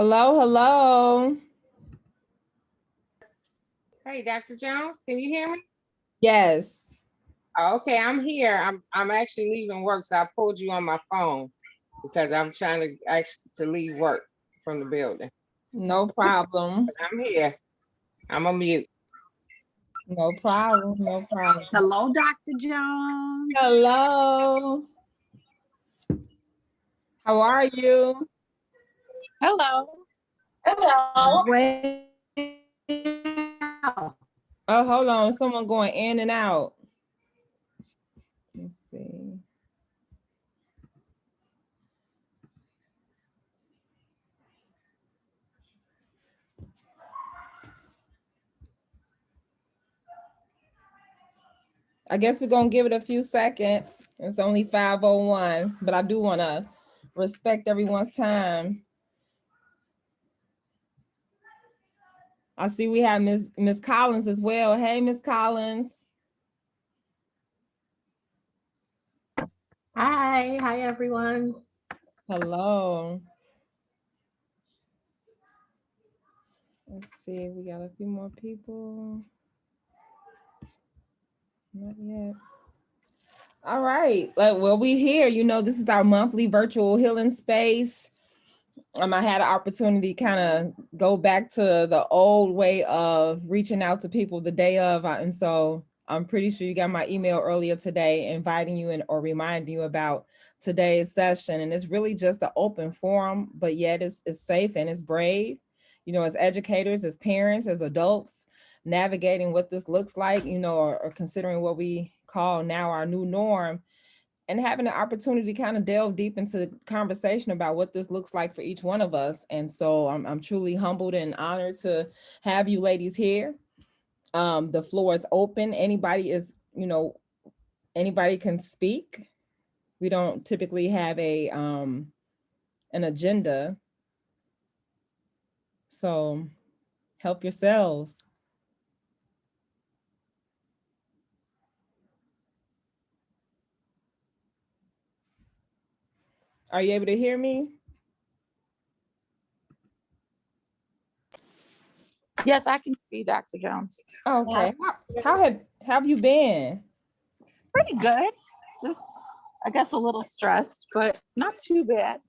Hello, hello. Hey, Dr. Jones, can you hear me? Yes, Okay, I'm here. I'm actually leaving work, so I pulled you on my phone because I'm trying to leave work from the building. no problem. But I'm here. I'm a mute. No problem, no problem. Hello, Dr. Jones. Hello. How are you? Hello. Hello. Well, Oh, hold on. Someone going in and out. Let's see. I guess we're going to give it a few seconds. It's only 5:01, but I do want to respect everyone's time. I see we have Miss Collins as well. Hey, Miss Collins. Hi everyone. Hello. Let's see, we got a few more people. Not yet. All right. Well, we here. You know, this is our monthly virtual healing space. I had an opportunity to kind of go back to the old way of reaching out to people the day of. And so I'm pretty sure you got my email earlier today inviting you or reminding you about today's session. And it's really just an open forum, but yet it's safe and it's brave. You know, as educators, as parents, as adults, navigating what this looks like, you know, or considering what we call now our new norm, and having an opportunity to kind of delve deep into the conversation about what this looks like for each one of us. And so I'm truly humbled and honored to have you ladies here. The floor is open. Anybody can speak. We don't typically have an agenda. So help yourselves. Are you able to hear me? yes, I can be Dr. Jones. Okay. How have you been? Pretty good. Just, I guess, a little stressed, but not too bad.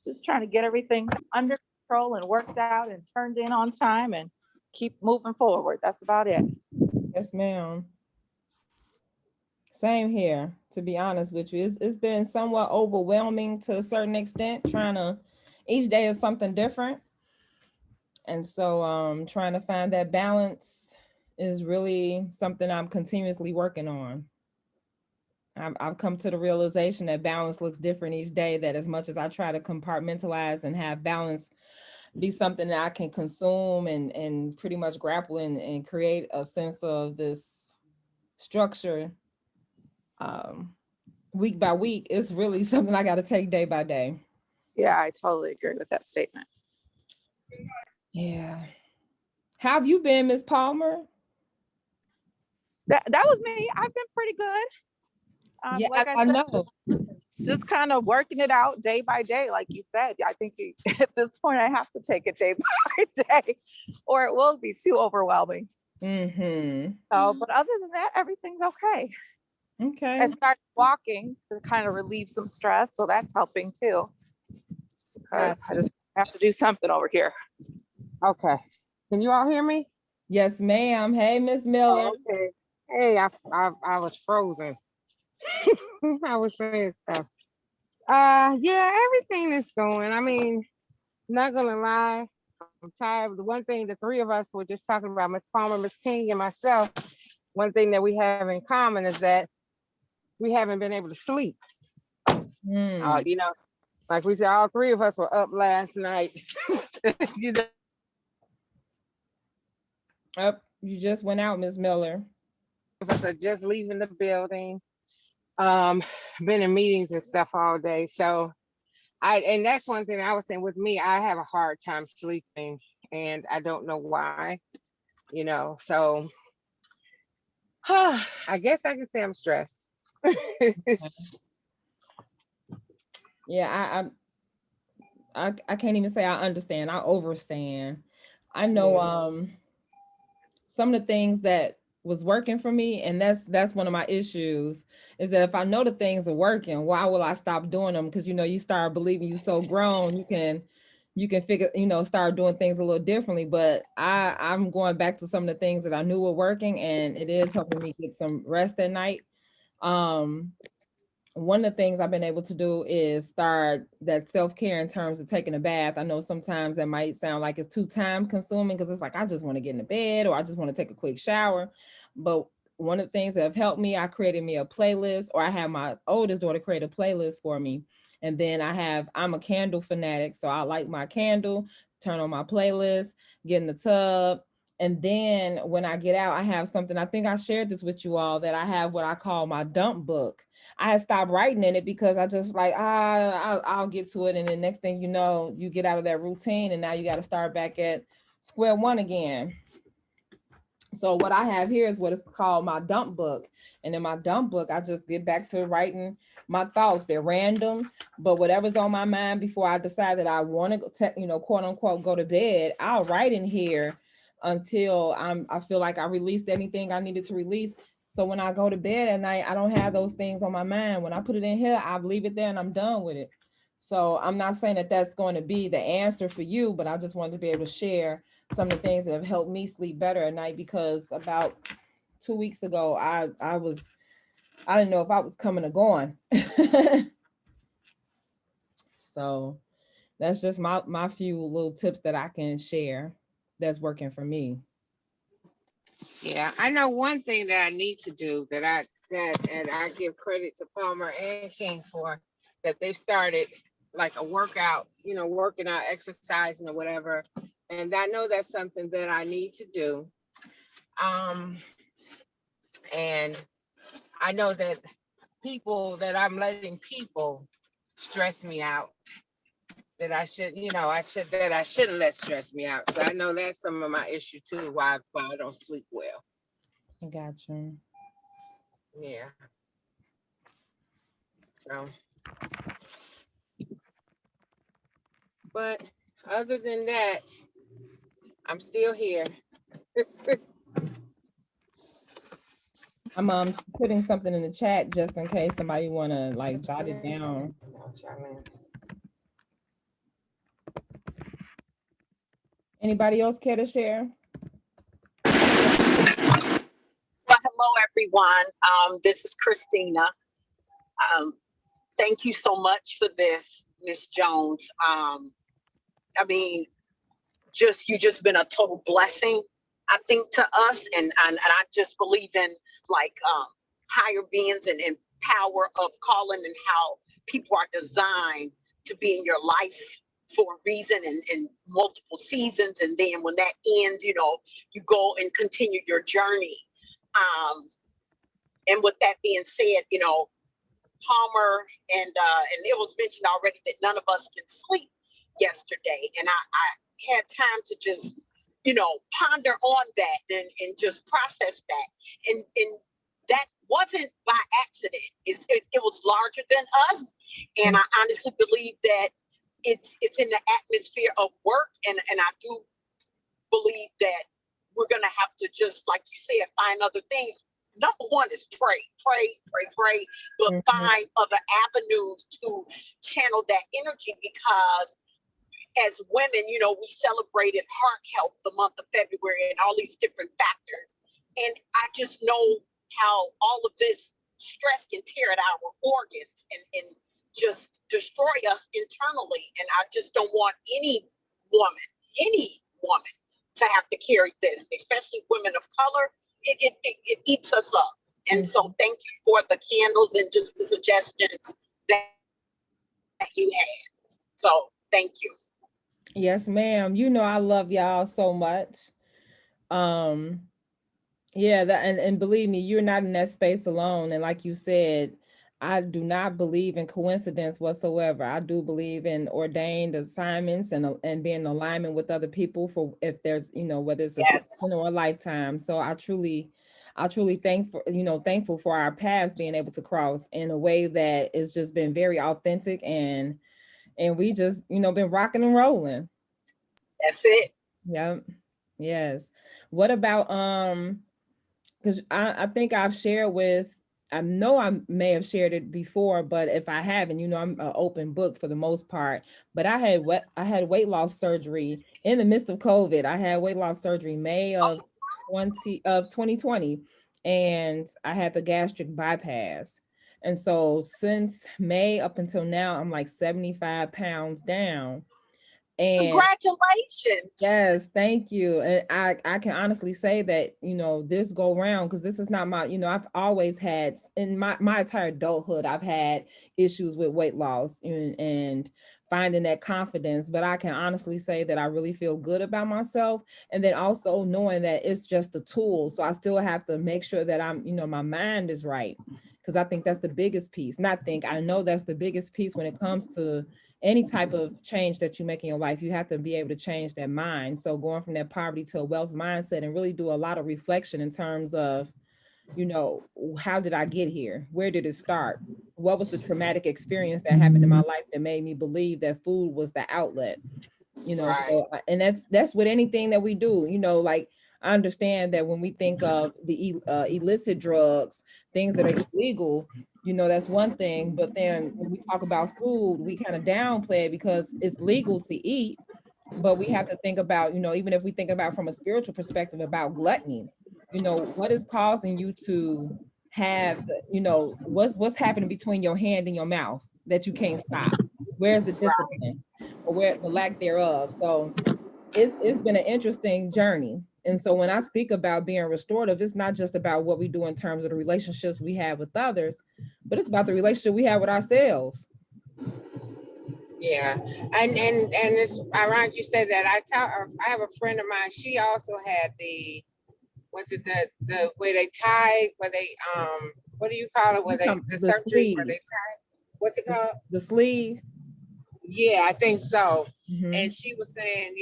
Just trying to get everything under control and worked out and turned in on time and keep moving forward. That's about it. Yes, ma'am. Same here, to be honest with you. It's been somewhat overwhelming to a certain extent, each day is something different. And so trying to find that balance is really something I'm continuously working on. I've come to the realization that balance looks different each day, that as much as I try to compartmentalize and have balance be something that I can consume and pretty much grapple and create a sense of this structure week by week, it's really something I got to take day by day. Yeah, I totally agree with that statement. Yeah. How have you been, Miss Palmer? That was me. I've been pretty good. Yeah, like I said, know. just kind of working it out day by day, like you said. I think at this point I have to take it day by day, or it will be too overwhelming. Mm-hmm. So, but other than that, everything's okay. Okay. I started walking to kind of relieve some stress, so that's helping too. Because I just have to do something over here. Okay. Can you all hear me? Yes, ma'am. Hey, Miss Miller. Okay. Hey, I was frozen. I was saying stuff. Yeah, everything is going. I mean, not gonna lie, I'm tired. The one thing the three of us were just talking about, Miss Palmer, Miss King, and myself, one thing that we have in common is that we haven't been able to sleep. You know, like we said, all three of us were up last night. You know, You just went out, Miss Miller. of us are just leaving the building. Been in meetings and stuff all day. So and that's one thing I was saying with me, I have a hard time sleeping and I don't know why, you know. So I guess I can say I'm stressed. Yeah, I can't even say I understand. I overstand. I know some of the things that was working for me, and that's one of my issues, is that if I know the things are working, why will I stop doing them? Because you start believing you so grown, you can figure, start doing things a little differently. But I'm going back to some of the things that I knew were working, and it is helping me get some rest at night. Um, One of the things I've been able to do is start that self-care in terms of taking a bath. I know sometimes that might sound like it's too time consuming because it's like, I just want to get in the bed or I just want to take a quick shower. But one of the things that have helped me, I created me a playlist, or I have my oldest daughter create a playlist for me. And then I'm a candle fanatic. So I light my candle, turn on my playlist, get in the tub. And then when I get out, I have something, I think I shared this with you all, that I have what I call my dump book. I had stopped writing in it because I just like, I'll get to it. And then next thing you know, you get out of that routine and now you got to start back at square one again. So what I have here is what is called my dump book. And in my dump book, I just get back to writing my thoughts. They're random, but whatever's on my mind before I decide that I want to, quote unquote, go to bed, I'll write in here until I feel like I released anything I needed to release. So when I go to bed at night, I don't have those things on my mind. When I put it in here, I leave it there and I'm done with it. So I'm not saying that that's going to be the answer for you, but I just wanted to be able to share some of the things that have helped me sleep better at night, because about 2 weeks ago, I didn't know if I was coming or going. So that's just my few little tips that I can share that's working for me. Yeah, I know one thing that I need to do and I give credit to Palmer and King for, that they've started like a workout, working out, exercising or whatever. And I know that's something that I need to do. Um, and I know that I'm letting people stress me out, that I shouldn't let stress me out. So I know that's some of my issue too, why I don't sleep well. I got you. Yeah. So, but other than that, I'm still here. I'm putting something in the chat just in case somebody wanna like jot it down. Anybody else care to share? Well, hello, everyone. This is Christina. Thank you so much for this, Miss Jones. I mean, you just been a total blessing, I think, to us. And I just believe in like higher beings and power of calling, and how people are designed to be in your life for a reason, and multiple seasons. And then when that ends, you go and continue your journey. And with that being said, Palmer and it was mentioned already that none of us can sleep yesterday, and I had time to just ponder on that and just process that, and that wasn't by accident. It was larger than us, and I honestly believe that it's in the atmosphere of work, and I do believe that we're gonna have to, just like you said, find other things. Number one is pray, but find other avenues to channel that energy, because as women, we celebrated heart health the month of February and all these different factors. And I just know how all of this stress can tear at our organs and just destroy us internally. And I just don't want any woman to have to carry this, especially women of color. It eats us up. And so thank you for the candles and just the suggestions that you had. So thank you. Yes, ma'am. I love y'all so much. Yeah, and believe me, you're not in that space alone. And like you said, I do not believe in coincidence whatsoever. I do believe in ordained assignments and being in alignment with other people for if there's, whether it's a season or a lifetime. So I truly thankful for our paths being able to cross in a way that has just been very authentic, and and we just, been rocking and rolling. That's it. Yep. Yes. What about because I think I've shared with, I know I may have shared it before, but if I haven't, I'm an open book for the most part. But I had weight loss surgery in the midst of COVID. I had weight loss surgery May of 2020, and I had the gastric bypass. And so since May up until now, I'm like 75 pounds down. And Congratulations. yes, thank you. And I can honestly say that, this go round, because this is not my, I've always had in my entire adulthood, I've had issues with weight loss and finding that confidence. But I can honestly say that I really feel good about myself. And then also knowing that it's just a tool. So I still have to make sure that I'm, my mind is right. Because I think that's the biggest piece. I know that's the biggest piece when it comes to any type of change that you make in your life. You have to be able to change that mind. So going from that poverty to a wealth mindset, and really do a lot of reflection in terms of, how did I get here? Where did it start? What was the traumatic experience that happened in my life that made me believe that food was the outlet? Right. So, and that's with anything that we do, like, I understand that when we think of the illicit drugs, things that are illegal, that's one thing. But then when we talk about food, we kind of downplay it because it's legal to eat. But we have to think about, even if we think about from a spiritual perspective about gluttony, what is causing you to have, what's happening between your hand and your mouth that you can't stop? Where's the discipline, or where the lack thereof? So it's been an interesting journey. And so when I speak about being restorative, it's not just about what we do in terms of the relationships we have with others, but it's about the relationship we have with ourselves. Yeah, and it's ironic you said that. I have a friend of mine. She also had the, was it the where they tie, where they what do you call it? Where they, the The surgery where they sleeve, tie? What's it called? the sleeve. Yeah, I think so. Mm-hmm. And she was saying,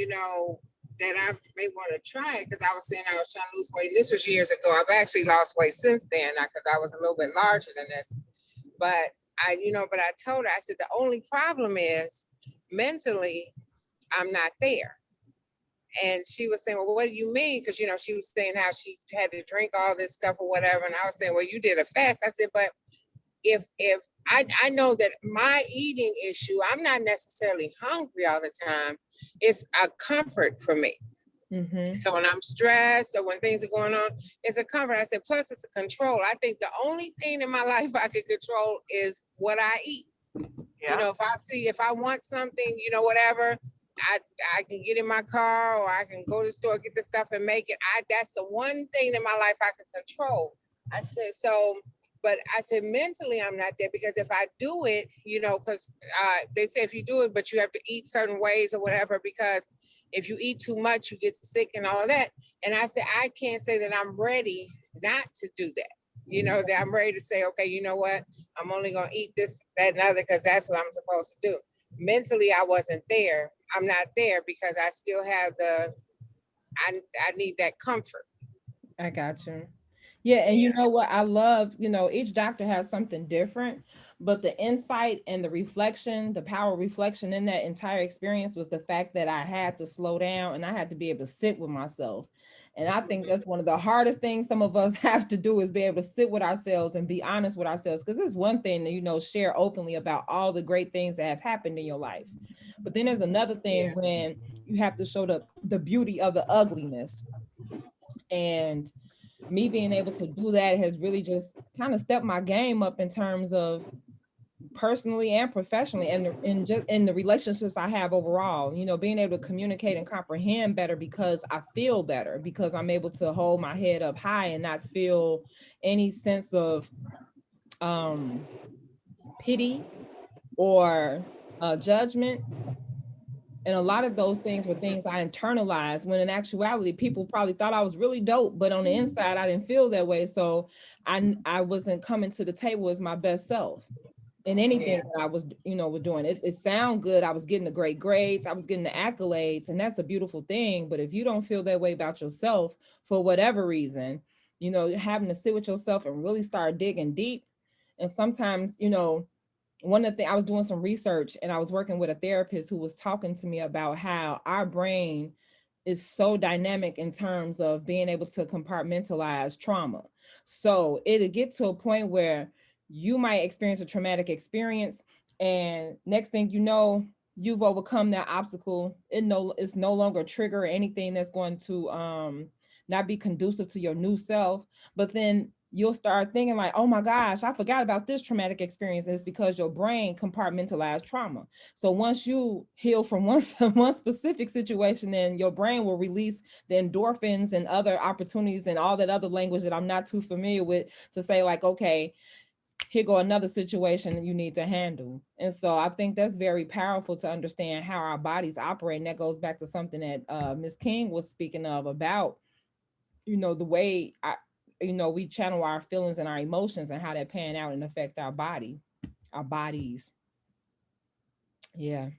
that I may want to try it because I was saying I was trying to lose weight. And this was years ago. I've actually lost weight since then, because I was a little bit larger than this. But but I told her, I said, the only problem is mentally, I'm not there. And she was saying, well, what do you mean? Because, she was saying how she had to drink all this stuff or whatever. And I was saying, well, you did a fast. I said, but if I know that my eating issue, I'm not necessarily hungry all the time. It's a comfort for me. Mm-hmm. So when I'm stressed or when things are going on, it's a comfort. I said, plus it's a control. I think the only thing in my life I can control is what I eat. Yeah. If I want something, whatever, I can get in my car or I can go to the store, get the stuff and make it. That's the one thing in my life I can control. I said, so, but I said, mentally, I'm not there, because if I do it, because they say if you do it, but you have to eat certain ways or whatever, because if you eat too much, you get sick and all of that. And I said, I can't say that I'm ready not to do that. That I'm ready to say, okay, you know what? I'm only going to eat this, that, and other, because that's what I'm supposed to do. Mentally, I wasn't there. I'm not there because I still have I need that comfort. I got you. Yeah, and you know what I love, each doctor has something different, but the insight and the reflection, the power of reflection in that entire experience was the fact that I had to slow down and I had to be able to sit with myself. And I think that's one of the hardest things some of us have to do, is be able to sit with ourselves and be honest with ourselves. Because it's one thing to, share openly about all the great things that have happened in your life. But then there's another thing when you have to show the beauty of the ugliness. And me being able to do that has really just kind of stepped my game up in terms of personally and professionally, and in the relationships I have overall, being able to communicate and comprehend better because I feel better, because I'm able to hold my head up high and not feel any sense of pity or judgment. And a lot of those things were things I internalized, when in actuality, people probably thought I was really dope, but on the inside, I didn't feel that way. So I wasn't coming to the table as my best self in anything that I was, was doing. It sound good. I was getting the great grades. I was getting the accolades, and that's a beautiful thing. But if you don't feel that way about yourself for whatever reason, having to sit with yourself and really start digging deep. And sometimes, one of the things, I was doing some research and I was working with a therapist who was talking to me about how our brain is so dynamic in terms of being able to compartmentalize trauma. So it'll get to a point where you might experience a traumatic experience, and next thing you know, you've overcome that obstacle. It's no longer a trigger or anything that's going to not be conducive to your new self. But then you'll start thinking like, oh my gosh, I forgot about this traumatic experience. It's because your brain compartmentalized trauma. So once you heal from one one specific situation, then your brain will release the endorphins and other opportunities and all that other language that I'm not too familiar with, to say like, okay, here go another situation that you need to handle. And so I think that's very powerful to understand how our bodies operate. And that goes back to something that Ms. King was speaking of about, the way we channel our feelings and our emotions and how that pan out and affect our bodies. Yeah.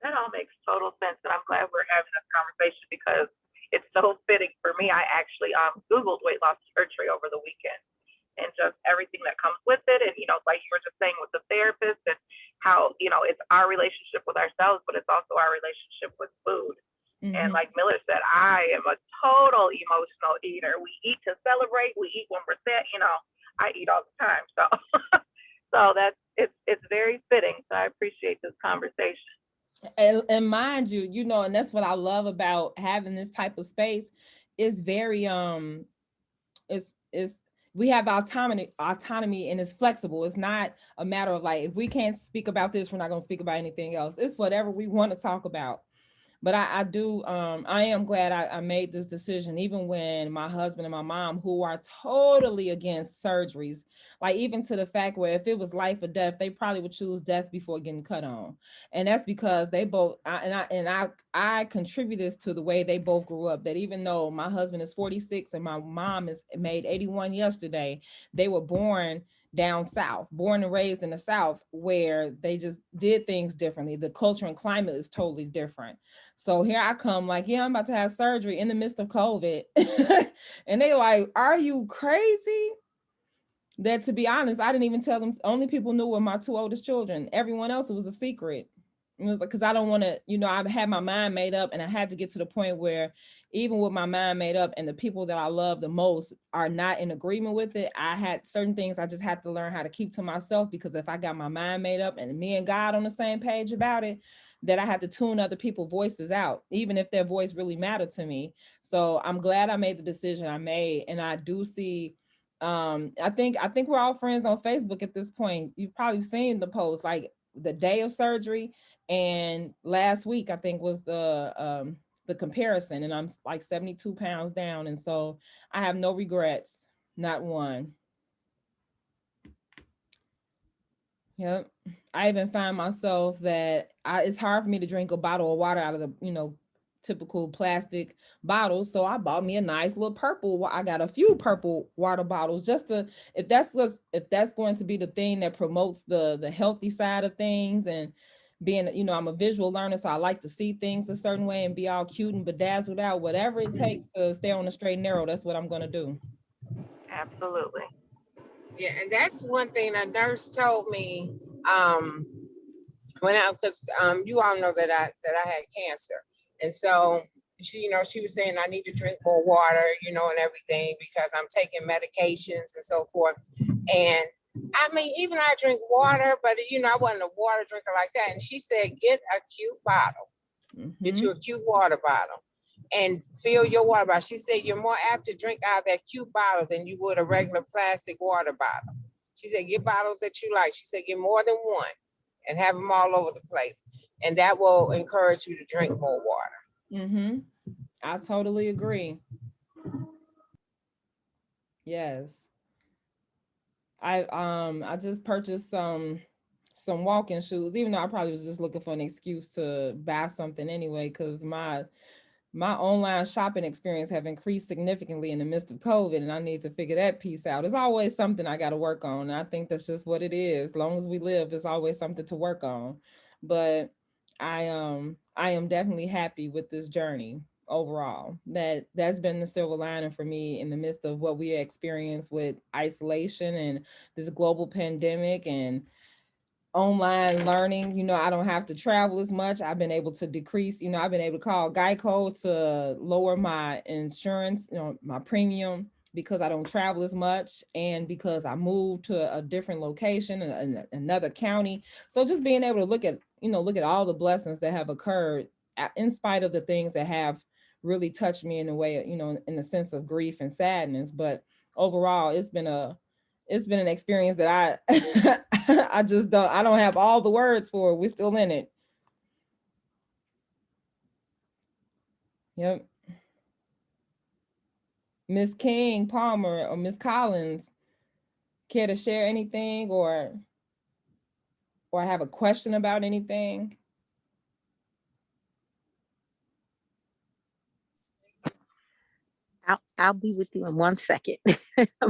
That all makes total sense, and I'm glad we're having this conversation because it's so fitting for me. I actually Googled weight loss surgery over the weekend and just everything that comes with it. And, like you were just saying with the therapist and how, it's our relationship with ourselves, but it's also our relationship with food. And like Miller said, I am a total emotional eater. We eat to celebrate. We eat when we're sad. I eat all the time. So, it's very fitting. So I appreciate this conversation. And mind you, and that's what I love about having this type of space. Is very it's we have autonomy, and it's flexible. It's not a matter of like, if we can't speak about this, we're not going to speak about anything else. It's whatever we want to talk about. But I am glad I made this decision, even when my husband and my mom, who are totally against surgeries, like even to the fact where if it was life or death, they probably would choose death before getting cut on. And that's because they both, I contribute this to the way they both grew up, that even though my husband is 46 and my mom is made 81 yesterday, they were born down south, born and raised in the South, where they just did things differently. The culture and climate is totally different. So here I come, like, yeah, I'm about to have surgery in the midst of COVID. And they like, are you crazy? That, to be honest, I didn't even tell them. Only people knew were my two oldest children. Everyone else, it was a secret. It was like, because I don't want to, I had my mind made up, and I had to get to the point where even with my mind made up and the people that I love the most are not in agreement with it, I had certain things I just had to learn how to keep to myself, because if I got my mind made up and me and God on the same page about it, that I had to tune other people's voices out, even if their voice really mattered to me. So I'm glad I made the decision I made. And I do see, I think we're all friends on Facebook at this point. You've probably seen the post, like the day of surgery and last week, I think, was the comparison, and I'm like 72 pounds down. And so I have no regrets, not one. Yep. I even find myself that it's hard for me to drink a bottle of water out of the, typical plastic bottles. So I bought me a nice little purple. I got a few purple water bottles, just to, if that's going to be the thing that promotes the healthy side of things. And being, I'm a visual learner, so I like to see things a certain way and be all cute and bedazzled out. Whatever it takes to stay on the straight and narrow, that's what I'm gonna do. Absolutely. Yeah, and that's one thing a nurse told me when I, because you all know that I had cancer, and so she was saying I need to drink more water, and everything, because I'm taking medications and so forth. And I mean, even I drink water, but I wasn't a water drinker like that. And she said, get a cute bottle, get you a cute water bottle, and fill your water bottle. She said you're more apt to drink out of that cute bottle than you would a regular plastic water bottle. She said get bottles that you like. She said get more than one and have them all over the place. And that will encourage you to drink more water. I totally agree. Yes. I just purchased some walking shoes, even though I probably was just looking for an excuse to buy something anyway, because my online shopping experience have increased significantly in the midst of COVID, and I need to figure that piece out. It's always something I got to work on. And I think that's just what it is. As long as we live, it's always something to work on. But I am definitely happy with this journey. overall. That's been the silver lining for me in the midst of what we experience with isolation and this global pandemic and online learning. I don't have to travel as much. I've been able to decrease, I've been able to call Geico to lower my insurance, my premium, because I don't travel as much and because I moved to a different location in another county. So just being able to look at all the blessings that have occurred in spite of the things that have really touched me in a way, in the sense of grief and sadness. But overall, it's been an experience that I I don't have all the words for it. We're still in it. Yep. Miss King, Palmer, or Miss Collins, care to share anything or have a question about anything? I'll be with you in 1 second.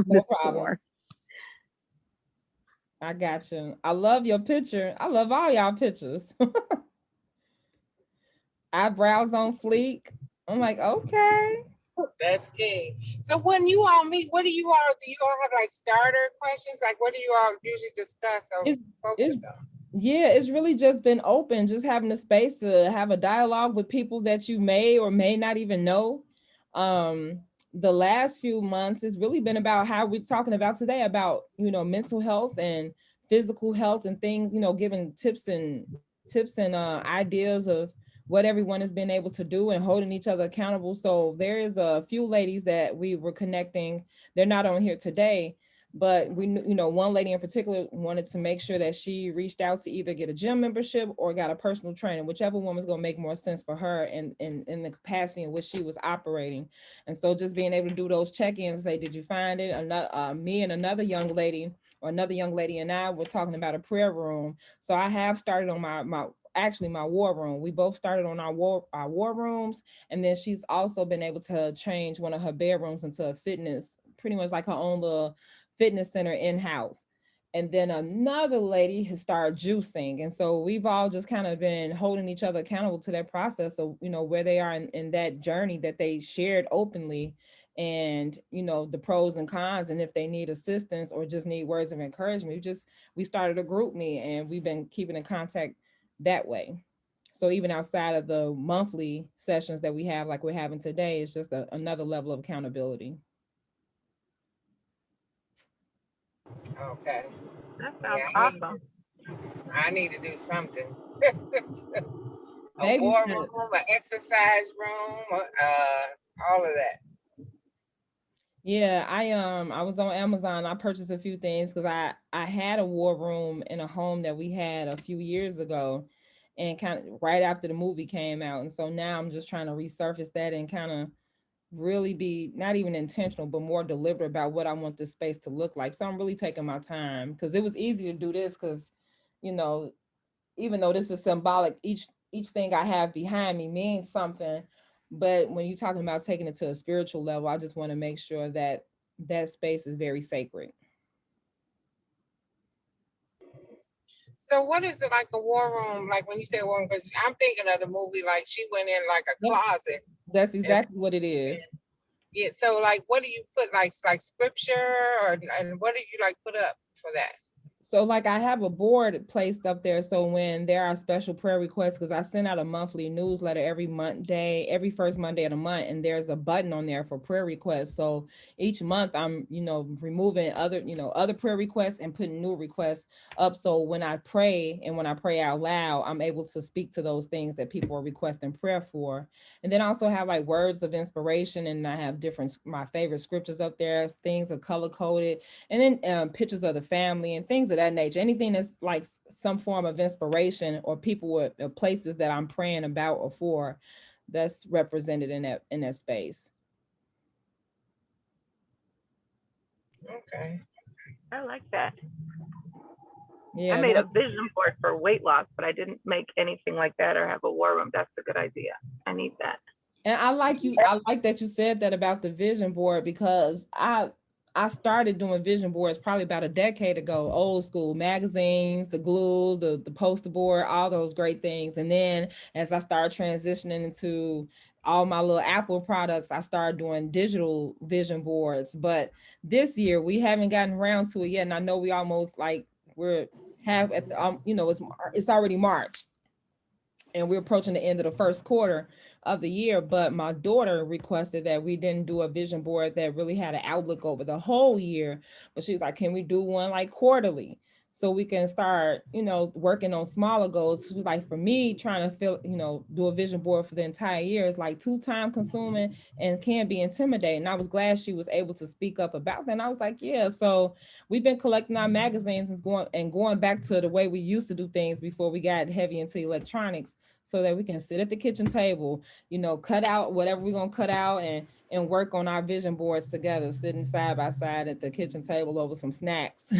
No problem. I got you. I love your picture. I love all y'all pictures. Eyebrows on fleek. I'm like, okay. That's good. So when you all meet, do you all have like starter questions? Like what do you all usually discuss or focus on? Yeah, it's really just been open, just having a space to have a dialogue with people that you may or may not even know. The last few months has really been about how we're talking about today, about mental health and physical health and things, giving tips and ideas of what everyone has been able to do and holding each other accountable. So there is a few ladies that we were connecting. They're not on here today, but one lady in particular wanted to make sure that she reached out to either get a gym membership or got a personal trainer, whichever one was going to make more sense for her and in the capacity in which she was operating. And so just being able to do those check-ins, say, did you find it? Me and another young lady and I were talking about a prayer room. So I have started on my war room. We both started on our war rooms. And then she's also been able to change one of her bedrooms into a fitness, pretty much like her own little fitness center in-house. And then another lady has started juicing. And so we've all just kind of been holding each other accountable to that process of, where they are in that journey that they shared openly, and, the pros and cons, and if they need assistance or just need words of encouragement. We started a group me and we've been keeping in contact that way. So even outside of the monthly sessions that we have, like we're having today, it's just another level of accountability. Okay. That sounds Yeah, awesome. I need to do something. A Baby war steps. room, an exercise room, all of that. Yeah, I was on Amazon. I purchased a few things because I had a war room in a home that we had a few years ago, and kind of right after the movie came out. And so now I'm just trying to resurface that and kind of really be not even intentional, but more deliberate about what I want this space to look like. So I'm really taking my time, because it was easy to do this because, you know, even though this is symbolic, each thing I have behind me means something. But when you're talking about taking it to a spiritual level, I just want to make sure that that space is very sacred. So what is it like a war room? Like when you say war room, because I'm thinking of the movie, like she went in like a Yep. closet. That's And exactly what it is. yeah, so like what do you put like scripture and what do you like put up for that? So like I have a board placed up there. So when there are special prayer requests, because I send out a monthly newsletter every first Monday of the month, and there's a button on there for prayer requests. So each month I'm, removing other prayer requests and putting new requests up. So when I pray and when I pray out loud, I'm able to speak to those things that people are requesting prayer for. And then I also have like words of inspiration, and I have my favorite scriptures up there. Things are color coded, and then pictures of the family and things of that nature. Anything that's like some form of inspiration, or people or places that I'm praying about or for, that's represented in that space. Okay. I like that. I Yeah, made a vision board for weight loss, but I didn't make anything like that or have a war room. That's a good idea. I need that. and I like that you said that about the vision board, because I started doing vision boards probably about a decade ago, old school magazines, the glue, the poster board, all those great things. And then as I started transitioning into all my little Apple products, I started doing digital vision boards. But this year we haven't gotten around to it yet. And I know we almost like we're have at the, it's already March and we're approaching the end of the first quarter of the year. But my daughter requested that we didn't do a vision board that really had an outlook over the whole year, but she was like, can we do one like quarterly so we can start, working on smaller goals? She was like, for me, trying to do a vision board for the entire year is like too time consuming and can be intimidating. And I was glad she was able to speak up about that. And I was like, yeah. So we've been collecting our magazines and going back to the way we used to do things before we got heavy into electronics, so that we can sit at the kitchen table, cut out whatever we're gonna cut out and work on our vision boards together, sitting side by side at the kitchen table over some snacks.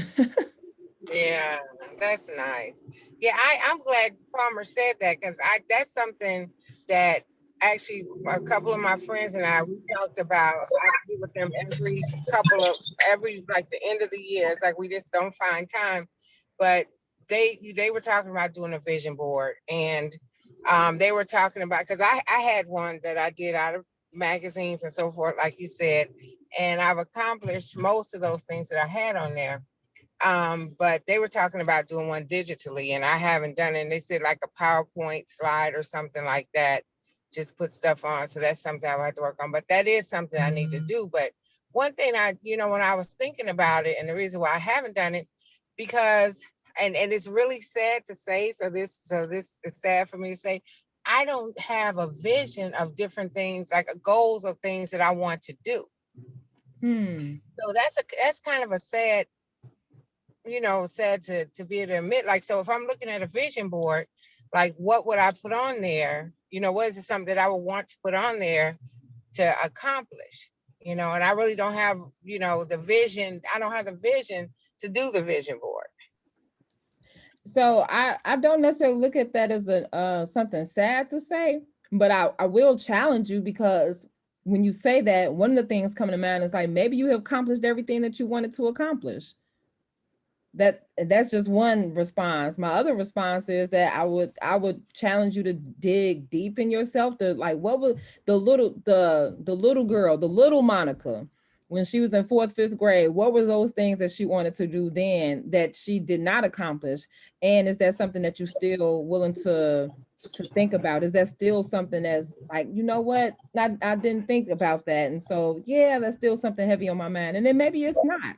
Yeah, that's nice. Yeah, I'm glad Palmer said that, because that's something that actually a couple of my friends and we talked about. I do with them every like the end of the year. It's like we just don't find time. But they were talking about doing a vision board, and they were talking about, because I had one that I did out of magazines and so forth, like you said, and I've accomplished most of those things that I had on there. But they were talking about doing one digitally, and I haven't done it. And they said like a PowerPoint slide or something like that, just put stuff on. So that's something I would have to work on, but that is something I need to do. But one thing when I was thinking about it, and the reason why I haven't done it, because, and it's really sad to say, so this is sad for me to say, I don't have a vision of different things, like goals of things that I want to do. So that's kind of a sad, sad to be able to admit. Like, so if I'm looking at a vision board, like what would I put on there? What is it, something that I would want to put on there to accomplish? And I really don't have, the vision. I don't have the vision to do the vision board. So I don't necessarily look at that as something sad to say, but I will challenge you, because when you say that, one of the things coming to mind is like, maybe you have accomplished everything that you wanted to accomplish. That's just one response. My other response is that I would challenge you to dig deep in yourself, to like, what would the little girl, the little Monica, when she was in 4th, 5th grade, what were those things that she wanted to do then that she did not accomplish? And is that something that you're still willing to think about? Is that still something that's like, what? I didn't think about that. And so, yeah, that's still something heavy on my mind. And then maybe it's not.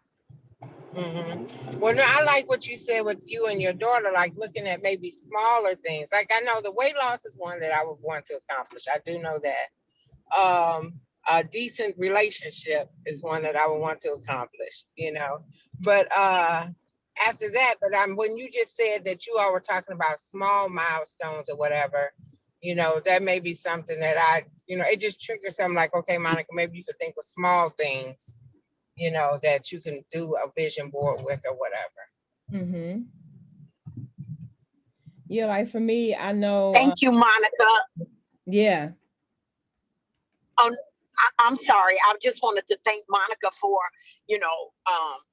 Mm-hmm. Well, no, I like what you said with you and your daughter, like looking at maybe smaller things. Like, I know the weight loss is one that I would want to accomplish. I do know that. A decent relationship is one that I would want to accomplish, But after that, when you just said that you all were talking about small milestones or whatever, that may be something that it just triggers something like, okay, Monica, maybe you could think of small things, that you can do a vision board with or whatever. Mm-hmm. Yeah, like for me, I know. Thank you, Monica. Yeah. I'm sorry. I just wanted to thank Monica for,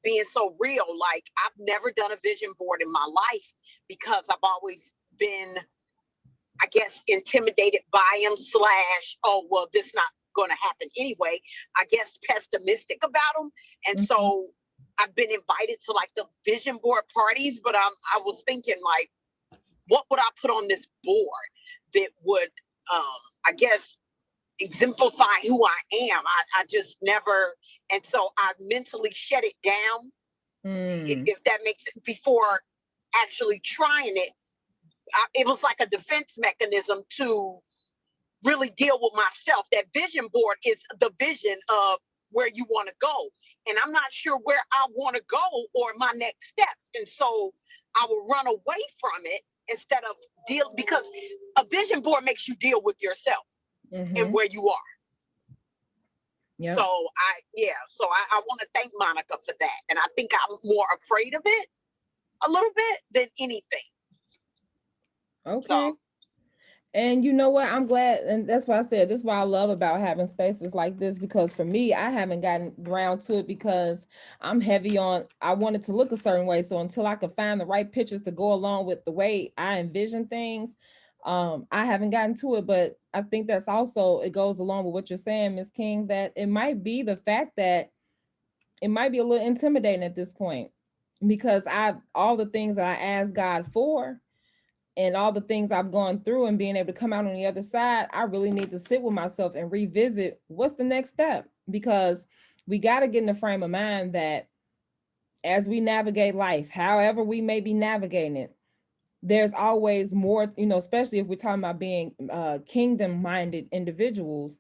being so real. Like, I've never done a vision board in my life because I've always been, I guess, intimidated by them / oh, well, this not going to happen anyway. I guess pessimistic about them. And so I've been invited to like the vision board parties, but I was thinking like, what would I put on this board that would, I guess, exemplify who I am? I just never, and so I mentally shut it down, if that makes it, before actually trying it. It was like a defense mechanism to really deal with myself. That vision board is the vision of where you want to go. And I'm not sure where I want to go or my next steps. And so I will run away from it instead of because a vision board makes you deal with yourself and where you are. Yep. So I want to thank Monica for that. And I think I'm more afraid of it a little bit than anything. Okay. So, and you know what? I'm glad. And that's why I said, this is what I love about having spaces like this, because for me, I haven't gotten around to it because I'm heavy on, I want it to look a certain way. So until I can find the right pictures to go along with the way I envision things, I haven't gotten to it, but I think that's also, it goes along with what you're saying, Ms. King, that it might be the fact that it might be a little intimidating at this point, because all the things that I asked God for and all the things I've gone through and being able to come out on the other side, I really need to sit with myself and revisit what's the next step, because we got to get in the frame of mind that as we navigate life, however we may be navigating it, there's always more, especially if we're talking about being kingdom-minded individuals.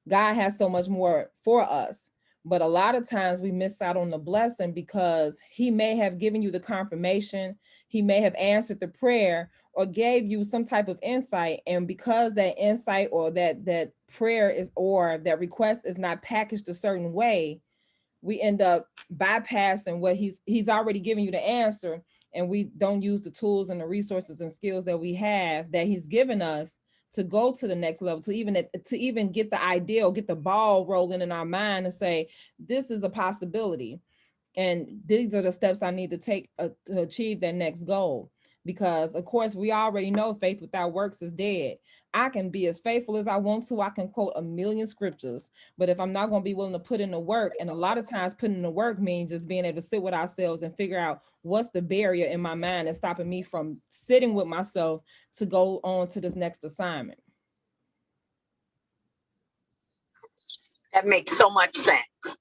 God has so much more for us. But a lot of times we miss out on the blessing because he may have given you the confirmation, he may have answered the prayer or gave you some type of insight. And because that insight or that prayer is, or that request is not packaged a certain way, we end up bypassing what he's already given you the answer, and we don't use the tools and the resources and skills that we have that he's given us to go to the next level, to even get the idea or get the ball rolling in our mind and say, this is a possibility. And these are the steps I need to take to achieve that next goal. Because of course, we already know faith without works is dead. I can be as faithful as I want to. I can quote a million scriptures, but if I'm not going to be willing to put in the work, and a lot of times putting in the work means just being able to sit with ourselves and figure out what's the barrier in my mind that's stopping me from sitting with myself to go on to this next assignment. That makes so much sense.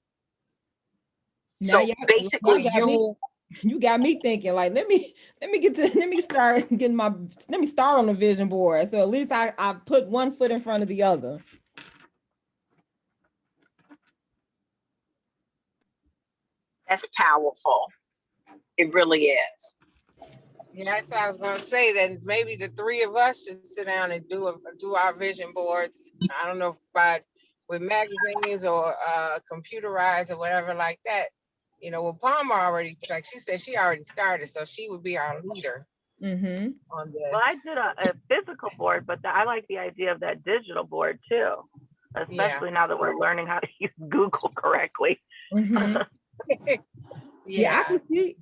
Now, So basically, you got me thinking, like, let me start on the vision board. So at least I put one foot in front of the other. that's powerful. It really is. Yeah, that's what I was gonna say. That maybe the three of us should sit down and do our vision boards. I don't know if with magazines or computerized or whatever like that. Well, Palmer already, like she said, she already started, so she would be our leader on this. Well, I did a physical board, but I like the idea of that digital board too, especially now that we're learning how to use Google correctly. Yeah, I can see.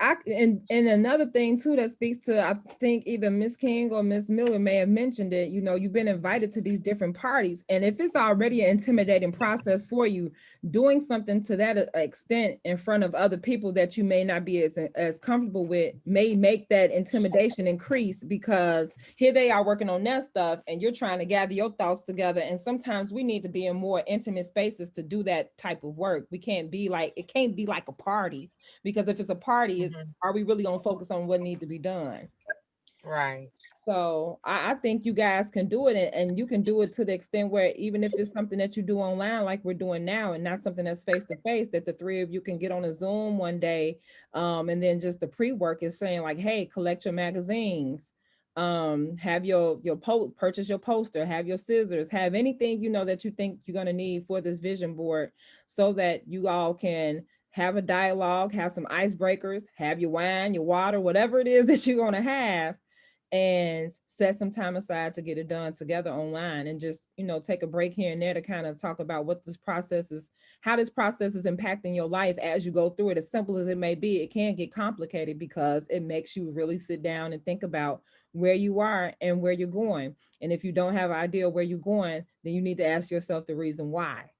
And another thing too that speaks to, I think either Miss King or Miss Miller may have mentioned it. You've been invited to these different parties, and if it's already an intimidating process for you, doing something to that extent in front of other people that you may not be as comfortable with may make that intimidation increase, because here they are working on their stuff, and you're trying to gather your thoughts together. And sometimes we need to be in more intimate spaces to do that type of work. It can't be like a party. Because if it's a party, are we really going to focus on what needs to be done? Right. So I think you guys can do it, and you can do it to the extent where even if it's something that you do online like we're doing now and not something that's face to face, that the three of you can get on a Zoom one day, and then just the pre-work is saying like, hey, collect your magazines, have your purchase your poster, have your scissors, have anything that you think you're going to need for this vision board, so that you all can have a dialogue, have some icebreakers, have your wine, your water, whatever it is that you're going to have, and set some time aside to get it done together online, and just, take a break here and there to kind of talk about what this process is, how this process is impacting your life as you go through it. As simple as it may be, it can get complicated because it makes you really sit down and think about where you are and where you're going. And if you don't have an idea where you're going, then you need to ask yourself the reason why.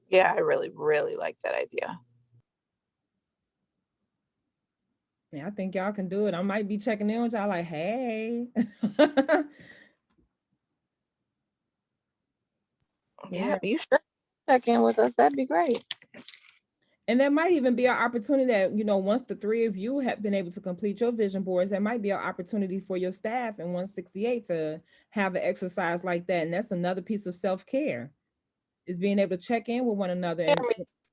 Yeah, I really, really like that idea. Yeah, I think y'all can do it. I might be checking in with y'all like, hey. Yeah, you should check in with us. That'd be great. And there might even be an opportunity that, once the three of you have been able to complete your vision boards, there might be an opportunity for your staff in 168 to have an exercise like that. And that's another piece of self-care, is being able to check in with one another,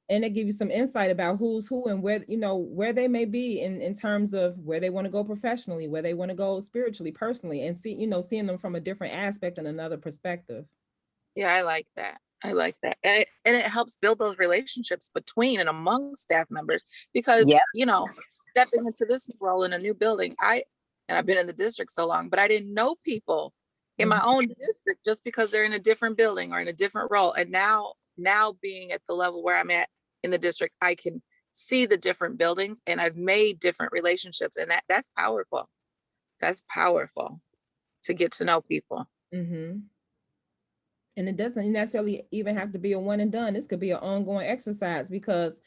and it gives you some insight about who's who and where, where they may be in terms of where they want to go professionally, where they want to go spiritually, personally, and seeing them from a different aspect and another perspective. Yeah, I like that. And it helps build those relationships between and among staff members, because, stepping into this role in a new building, I've been in the district so long, but I didn't know people in my own district just because they're in a different building or in a different role. And now being at the level where I'm at in the district, I can see the different buildings, and I've made different relationships, and that's powerful. That's powerful to get to know people. Mm-hmm. And it doesn't necessarily even have to be a one and done. This could be an ongoing exercise, because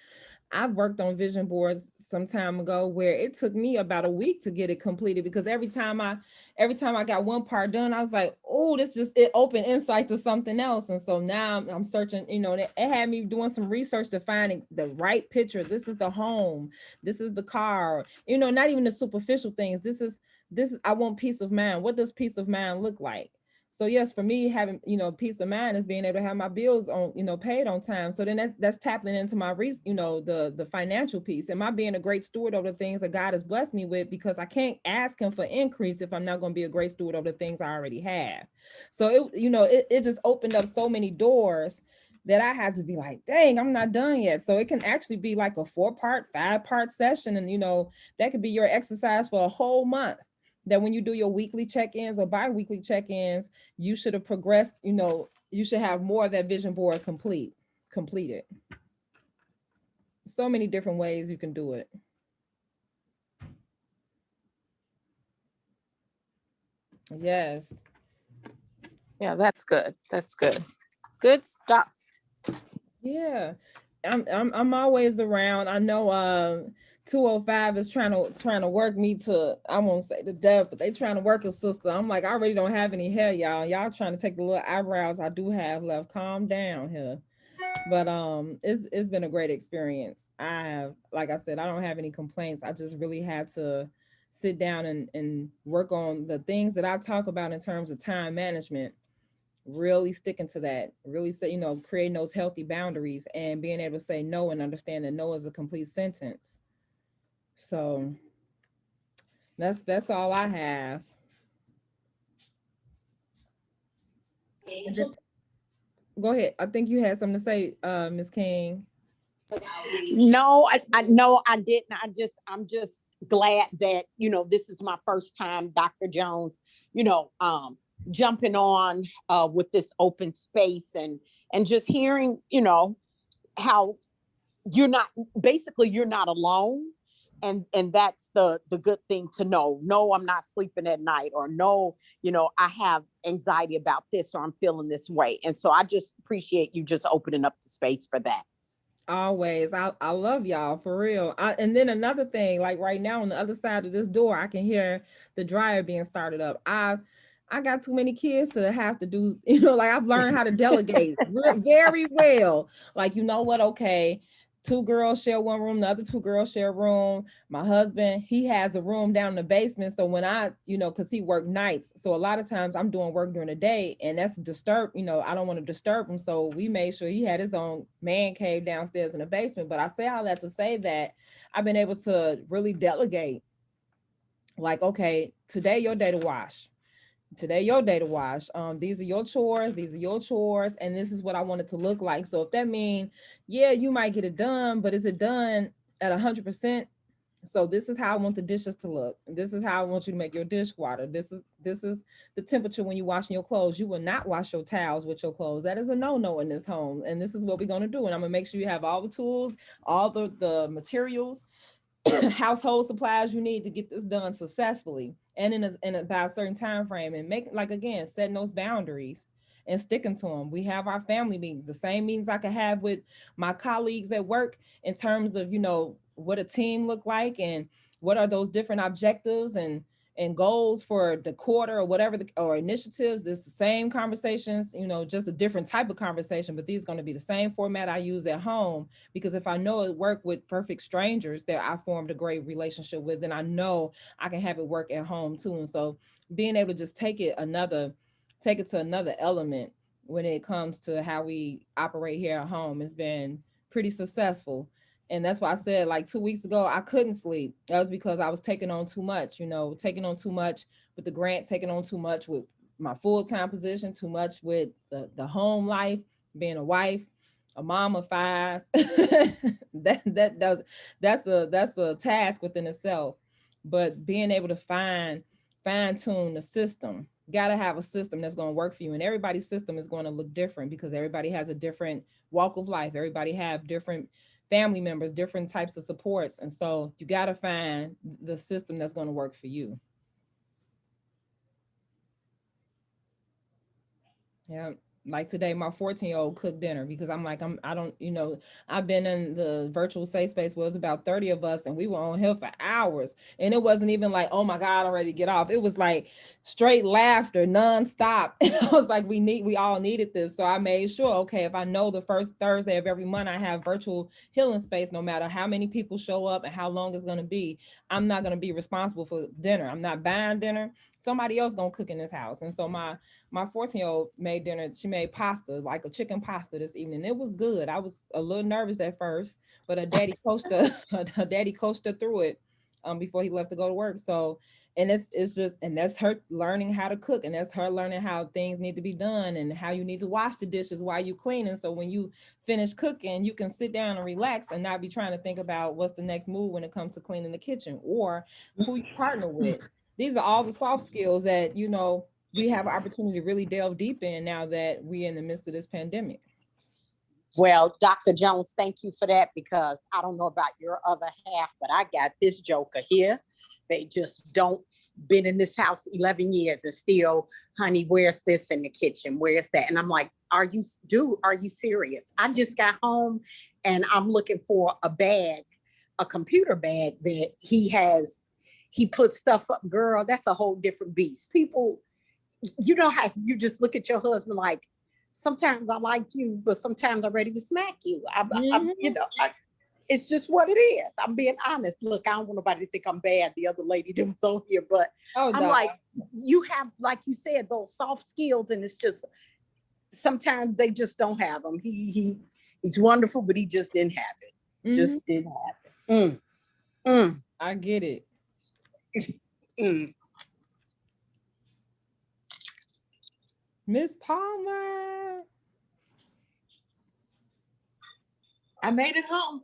I've worked on vision boards some time ago where it took me about a week to get it completed, because every time I got one part done, I was like, oh, it opened insight to something else. And so now I'm searching, it had me doing some research to find the right picture. This is the home. This is the car, not even the superficial things. This is, I want peace of mind. What does peace of mind look like? So yes, for me, having, peace of mind is being able to have my bills on, paid on time. So then that's tapping into my, the financial piece. Am I being a great steward over the things that God has blessed me with? Because I can't ask him for increase if I'm not going to be a great steward over the things I already have. So it just opened up so many doors that I had to be like, dang, I'm not done yet. So it can actually be like a 4-part, 5-part session. And, that could be your exercise for a whole month. That when you do your weekly check-ins or bi-weekly check-ins, you should have progressed, you should have more of that vision board completed. So many different ways you can do it. Yes. Yeah, that's good. That's good. Good stuff. Yeah. I'm always around. I know 205 is trying to work me to, I won't say to death, but they trying to work a sister. I'm like, I really don't have any hair, y'all. Y'all trying to take the little eyebrows I do have left. Calm down here. But it's been a great experience. Like I said, I don't have any complaints. I just really had to sit down and work on the things that I talk about in terms of time management, really sticking to that, really say, creating those healthy boundaries and being able to say no and understand that no is a complete sentence. So that's all I have. And then, go ahead. I think you had something to say, Ms. King. No, no, I didn't. I'm just glad that, this is my first time, Dr. Jones, jumping on with this open space and just hearing, how you're not alone. And that's the good thing to know. No, I'm not sleeping at night, or no, I have anxiety about this, or I'm feeling this way. And so I just appreciate you just opening up the space for that. Always. I love y'all for real. And then another thing, like right now on the other side of this door, I can hear the dryer being started up. I got too many kids to have to do, like I've learned how to delegate very well. Like, you know what? Okay. 2 girls share one room, the other 2 girls share a room. My husband, he has a room down in the basement. So when I, cause he worked nights. So a lot of times I'm doing work during the day, and that's disturbed, I don't want to disturb him. So we made sure he had his own man cave downstairs in the basement. But I say all that to say that I've been able to really delegate. Like, okay, today your day to wash. Today your day to wash. These are your chores, and this is what I want it to look like. So if that means, yeah, you might get it done, but is it done at 100%? So this is how I want the dishes to look. This is how I want you to make your dishwater. This is the temperature when you're washing your clothes. You will not wash your towels with your clothes. That is a no-no in this home. And this is what we're gonna do. And I'm gonna make sure you have all the tools, all the materials, household supplies you need to get this done successfully and in about a certain time frame, and make, like, again, setting those boundaries and sticking to them. We have our family meetings, the same meetings I could have with my colleagues at work, in terms of, what a team look like and what are those different objectives and goals for the quarter or whatever, or initiatives. It's the same conversations, just a different type of conversation, but these are going to be the same format I use at home, because if I know it work with perfect strangers that I formed a great relationship with, then I know I can have it work at home too. And so being able to just take it to another element when it comes to how we operate here at home has been pretty successful. And that's why I said, like, 2 weeks ago, I couldn't sleep. That was because I was taking on too much, taking on too much with the grant, taking on too much with my full-time position, too much with the home life, being a wife, a mom of 5. That's a task within itself. But being able to fine tune the system, got to have a system that's going to work for you. And everybody's system is going to look different, because everybody has a different walk of life. Everybody have different family members, different types of supports. And so you got to find the system that's going to work for you. Yeah. Like today, my 14-year-old cooked dinner because I'm like, I don't, I've been in the virtual safe space where it was about 30 of us and we were on here for hours. And it wasn't even like, oh my God, I'm ready to get off. It was like straight laughter nonstop. And I was like, we all needed this. So I made sure, okay, if I know the first Thursday of every month I have virtual healing space, no matter how many people show up and how long it's going to be, I'm not going to be responsible for dinner. I'm not buying dinner. Somebody else gonna cook in this house. And so my 14-year-old made dinner. She made pasta, like a chicken pasta this evening. It was good. I was a little nervous at first, but her daddy coached her, her daddy coached her through it before he left to go to work. So, and it's just, and that's her learning how to cook, and that's her learning how things need to be done and how you need to wash the dishes while you cleaning. So when you finish cooking, you can sit down and relax and not be trying to think about what's the next move when it comes to cleaning the kitchen or who you partner with. These are all the soft skills that, we have an opportunity to really delve deep in now that we're in the midst of this pandemic. Well, Dr. Jones, thank you for that, because I don't know about your other half, but I got this joker here. They just don't been in this house 11 years and still, honey, where's this in the kitchen? Where's that? And I'm like, are you serious? I just got home and I'm looking for a bag, a computer bag that he puts stuff up. Girl, that's a whole different beast. People, you know how you just look at your husband like, sometimes I like you, but sometimes I'm ready to smack you. It's just what it is. I'm being honest. Look, I don't want nobody to think I'm bad. The other lady that was on here, but I'm like, you have, like you said, those soft skills, and it's just sometimes they just don't have them. He's wonderful, but he just didn't have it. Just didn't have it. I get it. Miss Palmer. I made it home.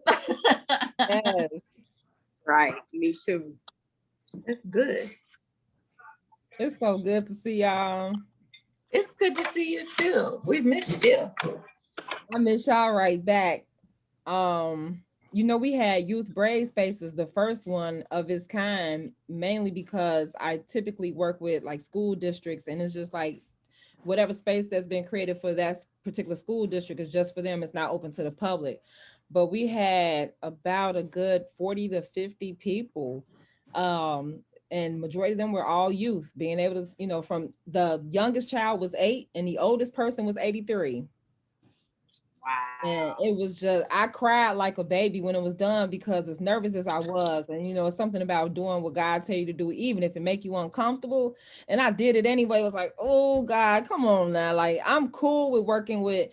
Yes. Right. Me too. It's good. It's so good to see y'all. It's good to see you too. We've missed you. I miss y'all right back. We had youth brave spaces, the first one of its kind, mainly because I typically work with like school districts, and it's just like whatever space that's been created for that particular school district is just for them. It's not open to the public. But we had about a good 40 to 50 people. And majority of them were all youth, being able to, from the youngest child was 8 and the oldest person was 83. Wow. And it was just, I cried like a baby when it was done, because as nervous as I was, and it's something about doing what God tell you to do, even if it make you uncomfortable. And I did it anyway. It was like, oh God, come on now. Like, I'm cool with working with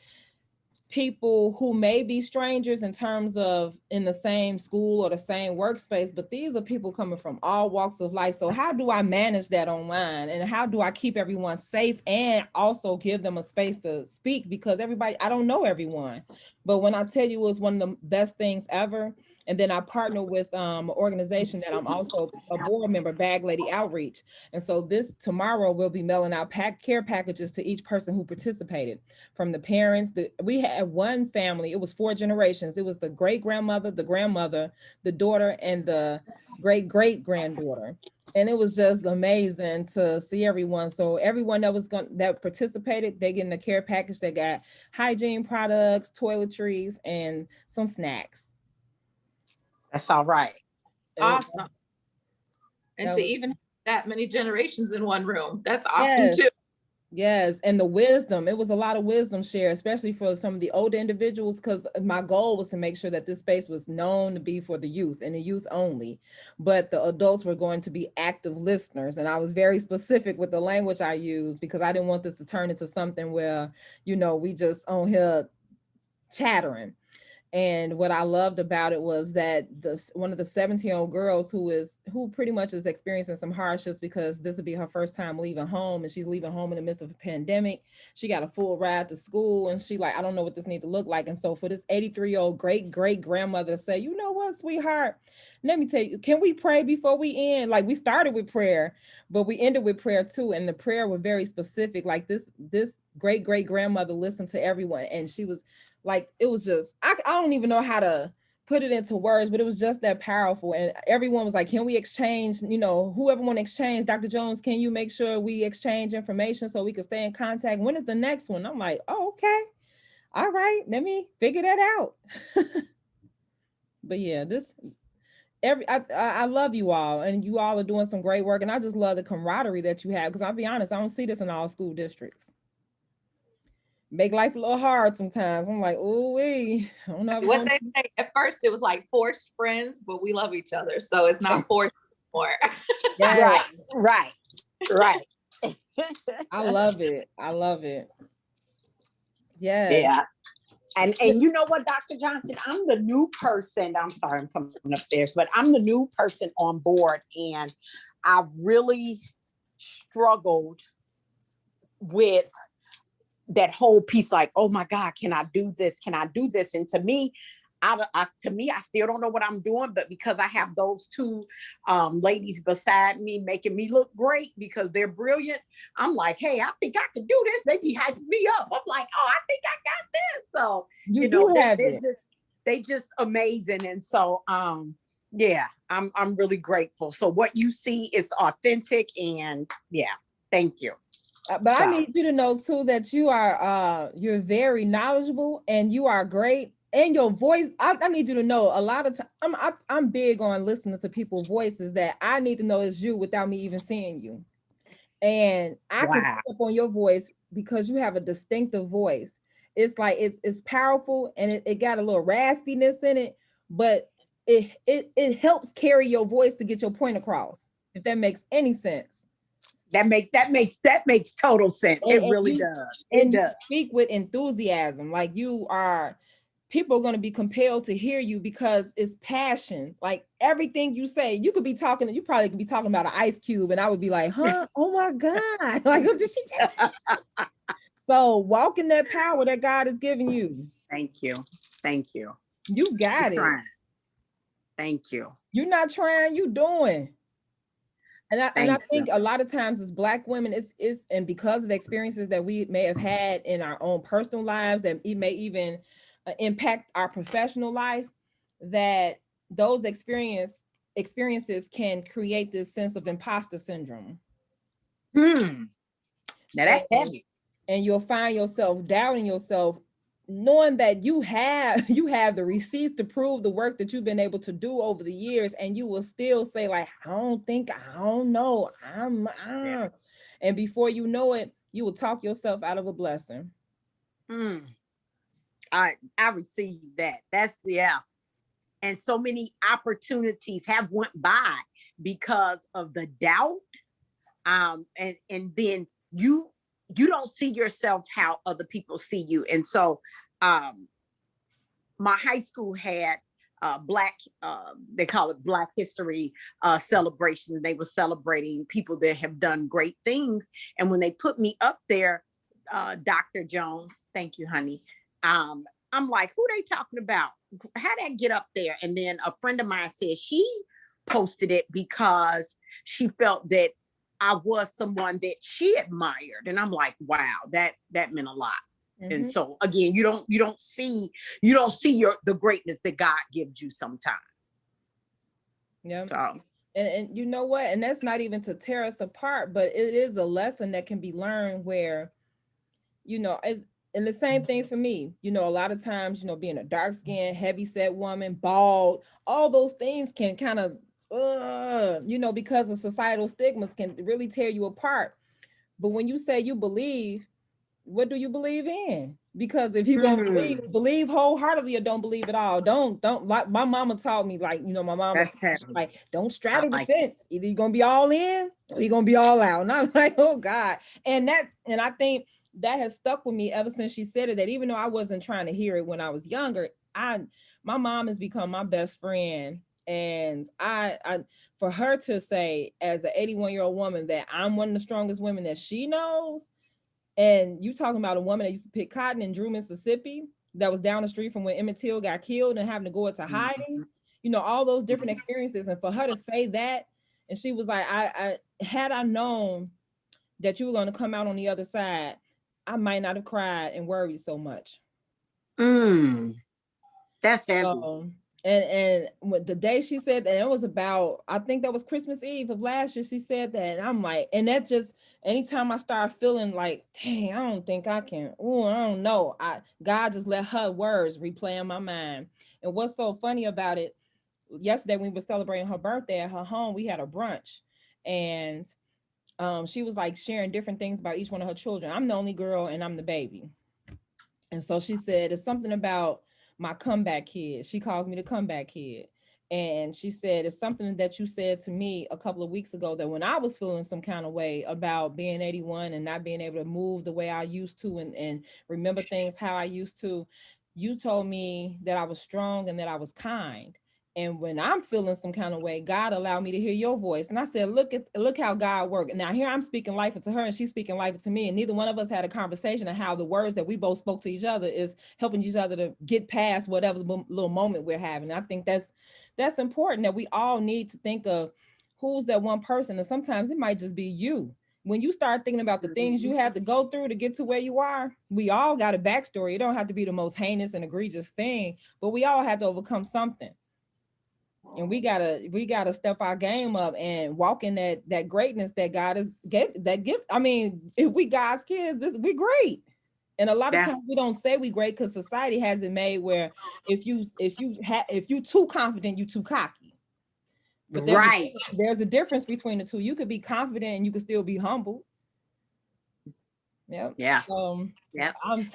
people who may be strangers in terms of in the same school or the same workspace, but these are people coming from all walks of life. So how do I manage that online, and how do I keep everyone safe and also give them a space to speak? Because I don't know everyone, but when I tell you, it was one of the best things ever. And then I partner with an organization that I'm also a board member, Bag Lady Outreach. And so tomorrow we'll be mailing out care packages to each person who participated, from the parents. We had one family, it was 4 generations. It was the great grandmother, the grandmother, the daughter, and the great great granddaughter. And it was just amazing to see everyone. So everyone that participated, they getting a care package. They got hygiene products, toiletries, and some snacks. That's all right. Awesome. And to even have that many generations in one room, that's awesome too. Yes, and the wisdom, it was a lot of wisdom shared, especially for some of the older individuals, because my goal was to make sure that this space was known to be for the youth and the youth only, but the adults were going to be active listeners. And I was very specific with the language I used, because I didn't want this to turn into something where, we just on here chattering. And what I loved about it was that one of the 17-year-old girls who pretty much is experiencing some hardships, because this will be her first time leaving home, and she's leaving home in the midst of a pandemic. She got a full ride to school, and she like, I don't know what this needs to look like. And so for this 83-year-old great great grandmother to say, you know what, sweetheart, let me tell you, can we pray before we end? Like, we started with prayer, but we ended with prayer too. And the prayer was very specific. Like this great great grandmother listened to everyone, and she was like, it was just, I don't even know how to put it into words, but it was just that powerful. And everyone was like, can we exchange, you know, whoever want to exchange, Dr. Jones, can you make sure we exchange information so we can stay in contact? When is the next one? I'm like, oh, okay. All right, let me figure that out. But yeah, I love you all, and you all are doing some great work. And I just love the camaraderie that you have, because I'll be honest, I don't see this in all school districts. Make life a little hard sometimes. I'm like, oh, I don't know what they say. At first, it was like forced friends, but we love each other, so it's not forced anymore. Yes. Right. I love it. I love it. Yes. Yeah. And you know what, Dr. Johnson, I'm the new person. I'm sorry, I'm coming upstairs, but I'm the new person on board, and I really struggled with that whole piece, like, oh my God, can I do this? Can I do this? And to me, I still don't know what I'm doing, but because I have those two ladies beside me making me look great because they're brilliant, I'm like, hey, I think I can do this. They be hyping me up. I'm like, oh, I think I got this. So, you know, they just amazing. And so, yeah, I'm really grateful. So what you see is authentic, and yeah, thank you. But I need you to know too that you are you're very knowledgeable and you are great. And your voice, I need you to know, a lot of times I'm big on listening to people's voices, that I need to know it's you without me even seeing you. And I can pick up on your voice because you have a distinctive voice. It's like it's powerful, and it got a little raspiness in it, but it helps carry your voice to get your point across, if that makes any sense. That makes total sense. It really does. And you speak with enthusiasm, like people are going to be compelled to hear you because it's passion. Like everything you say, you probably could be talking about an ice cube, and I would be like, huh? Oh my God. Like, what did she just say? So walk in that power that God is giving you. Thank you. You got it. Trying. Thank you. You're not trying, you doing. And I think a lot of times as Black women, and because of the experiences that we may have had in our own personal lives, that it may even impact our professional life, that those experiences can create this sense of imposter syndrome. Now that's heavy. And you'll find yourself doubting yourself, knowing that you have the receipts to prove the work that you've been able to do over the years, and you will still say, like, I don't know. And before you know it, you will talk yourself out of a blessing. I received that. And so many opportunities have went by because of the doubt. And then you don't see yourself how other people see you. And so my high school had they call it Black History celebration. They were celebrating people that have done great things. And when they put me up there, Dr. Jones, thank you, honey. I'm like, who they talking about? How'd I get up there? And then a friend of mine said she posted it because she felt that I was someone that she admired. And I'm like, wow, that meant a lot. Mm-hmm. And so again, you don't see the greatness that God gives you sometimes. Yeah. So. And you know what? And that's not even to tear us apart, but it is a lesson that can be learned where, and the same thing for me, a lot of times, being a dark-skinned, heavy-set woman, bald, all those things can kind of, because of societal stigmas can really tear you apart. But when you say you believe, what do you believe in? Because if you're going to believe wholeheartedly or don't believe at all, don't like my mama taught me, like, my mama like, don't straddle the fence. Either you're going to be all in or you're going to be all out. And I'm like, oh God. And I think that has stuck with me ever since she said it, that even though I wasn't trying to hear it when I was younger, my mom has become my best friend. And I for her to say, as an 81-year-old woman, that I'm one of the strongest women that she knows. And you talking about a woman that used to pick cotton in Drew, Mississippi, that was down the street from when Emmett Till got killed and having to go into hiding, all those different experiences. And for her to say that, and she was like, I had I known that you were going to come out on the other side, I might not have cried and worried so much. That's heavy. And the day she said that, it was about, I think that was Christmas Eve of last year, she said that, and I'm like, and that just, anytime I start feeling like, dang, I don't think I can, oh, I don't know, God just let her words replay in my mind. And what's so funny about it, yesterday when we were celebrating her birthday at her home, we had a brunch, and she was like sharing different things about each one of her children. I'm the only girl and I'm the baby. And so she said, it's something about my comeback kid. She calls me the comeback kid. And she said, it's something that you said to me a couple of weeks ago, that when I was feeling some kind of way about being 81 and not being able to move the way I used to, and remember things how I used to, you told me that I was strong and that I was kind. And when I'm feeling some kind of way, God allowed me to hear your voice. And I said, look how God worked. Now here I'm speaking life into her and she's speaking life into me. And neither one of us had a conversation of how the words that we both spoke to each other is helping each other to get past whatever little moment we're having. And I think that's important, that we all need to think of who's that one person. And sometimes it might just be you. When you start thinking about the things you had to go through to get to where you are, we all got a backstory. It don't have to be the most heinous and egregious thing, but we all have to overcome something. And we gotta step our game up and walk in that greatness that God has that gift. I mean, if we God's kids, we great. And a lot of times we don't say we great because society has it made where if you too confident, you too cocky. But there's a difference between the two. You could be confident and you could still be humble. Yep. Yeah. Yeah. And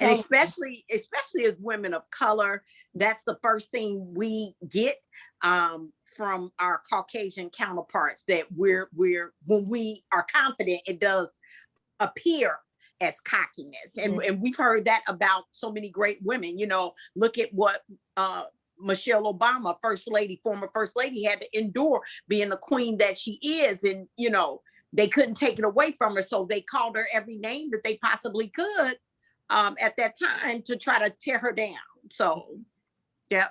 especially as women of color, that's the first thing we get from our Caucasian counterparts, that we're when we are confident, it does appear as cockiness. And, and we've heard that about so many great women. You know, look at what Michelle Obama, former first lady, had to endure being the queen that she is. And, you know, they couldn't take it away from her. So they called her every name that they possibly could at that time to try to tear her down. So, yeah.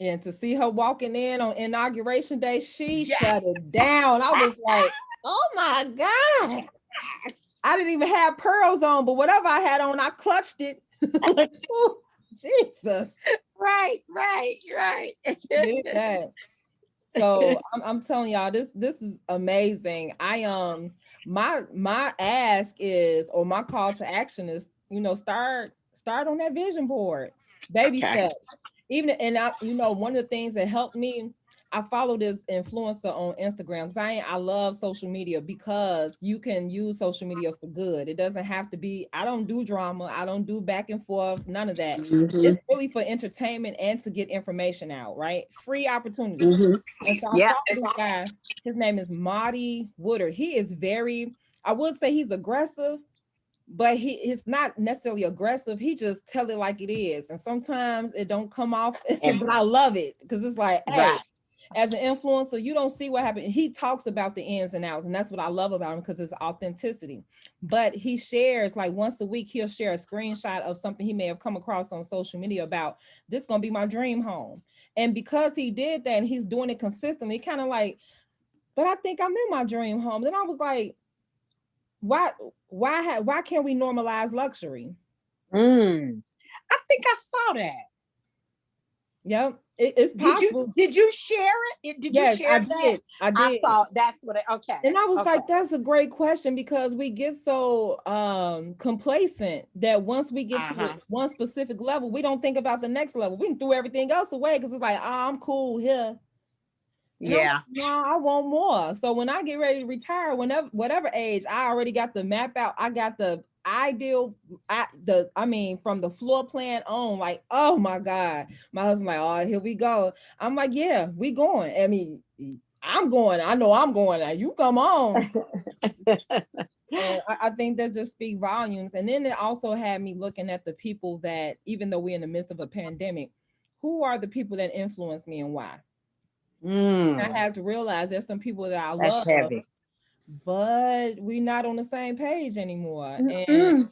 And to see her walking in on inauguration day, she shut it down. I was like, oh my God. I didn't even have pearls on, but whatever I had on, I clutched it. Like, oh, Jesus. Right. Did that. So I'm telling y'all, this is amazing. My ask is, or my call to action is, you know, start on that vision board, baby steps. Even, and one of the things that helped me, I follow this influencer on Instagram because I love social media, because you can use social media for good. It doesn't have to be, I don't do drama, I don't do back and forth, none of that. It's really for entertainment and to get information out, right? Free opportunity. And so I follow this guy, his name is Marty Woodard. He is I would say he's aggressive, but he's not necessarily aggressive. He just tell it like it is. And sometimes it don't come off, but I love it because it's like, hey, as an influencer, you don't see what happened. He talks about the ins and outs, and that's what I love about him, because it's authenticity. But he shares, like once a week, he'll share a screenshot of something he may have come across on social media about, this gonna be my dream home. And because he did that and he's doing it consistently, kind of like, but I think I'm in my dream home. Then I was like, why can't we normalize luxury? I think I saw that. Yep, it's possible. Did you share it? Did you share that? I did. I saw. That's what. Okay. And I was like, that's a great question, because we get so complacent that once we get to one specific level, we don't think about the next level. We can throw everything else away because it's like, I'm cool here. And no, I want more. So when I get ready to retire, whatever age, I already got the map out. I got the ideal, from the floor plan on, like, oh my God. My husband like, oh, here we go. I'm like, yeah, we going. I mean, I'm going. I know I'm going. Now you come on. And I think that just speak volumes. And then it also had me looking at the people that, even though we're in the midst of a pandemic, who are the people that influence me and why? I have to realize there's some people that I love, but we're not on the same page anymore. And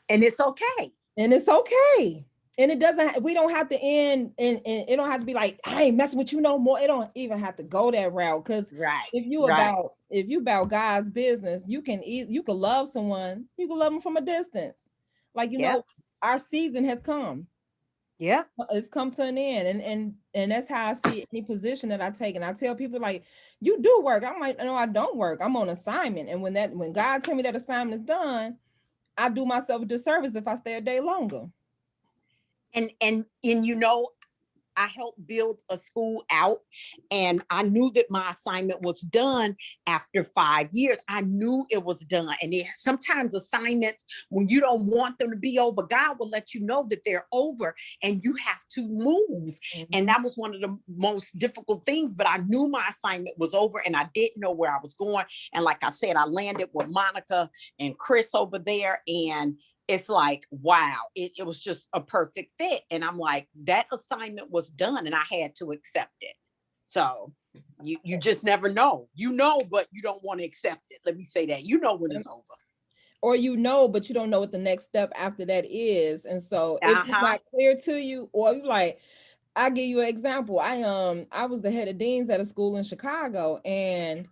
it's okay. And it's okay. And it doesn't, we don't have to end, and it don't have to be like, I ain't messing with you no more. It don't even have to go that route. Because if you about God's business, you can love someone, you can love them from a distance. Like, you know, our season has come. Yeah. It's come to an end. And that's how I see any position that I take. And I tell people like, you do work. I'm like, no, I don't work. I'm on assignment. And when God tell me that assignment is done, I do myself a disservice if I stay a day longer. And you know, I helped build a school out, and I knew that my assignment was done after 5 years. I knew it was done. And sometimes assignments, when you don't want them to be over, God will let you know that they're over and you have to move. And that was one of the most difficult things, but I knew my assignment was over and I didn't know where I was going. And like I said, I landed with Monica and Chris over there, and it's like, wow, it was just a perfect fit. And I'm like, that assignment was done and I had to accept it. So you just never know, but you don't want to accept it. Let me say that, when it's over. Or but you don't know what the next step after that is. And so if it's not clear to you, or you like, I'll give you an example. I was the head of deans at a school in Chicago, and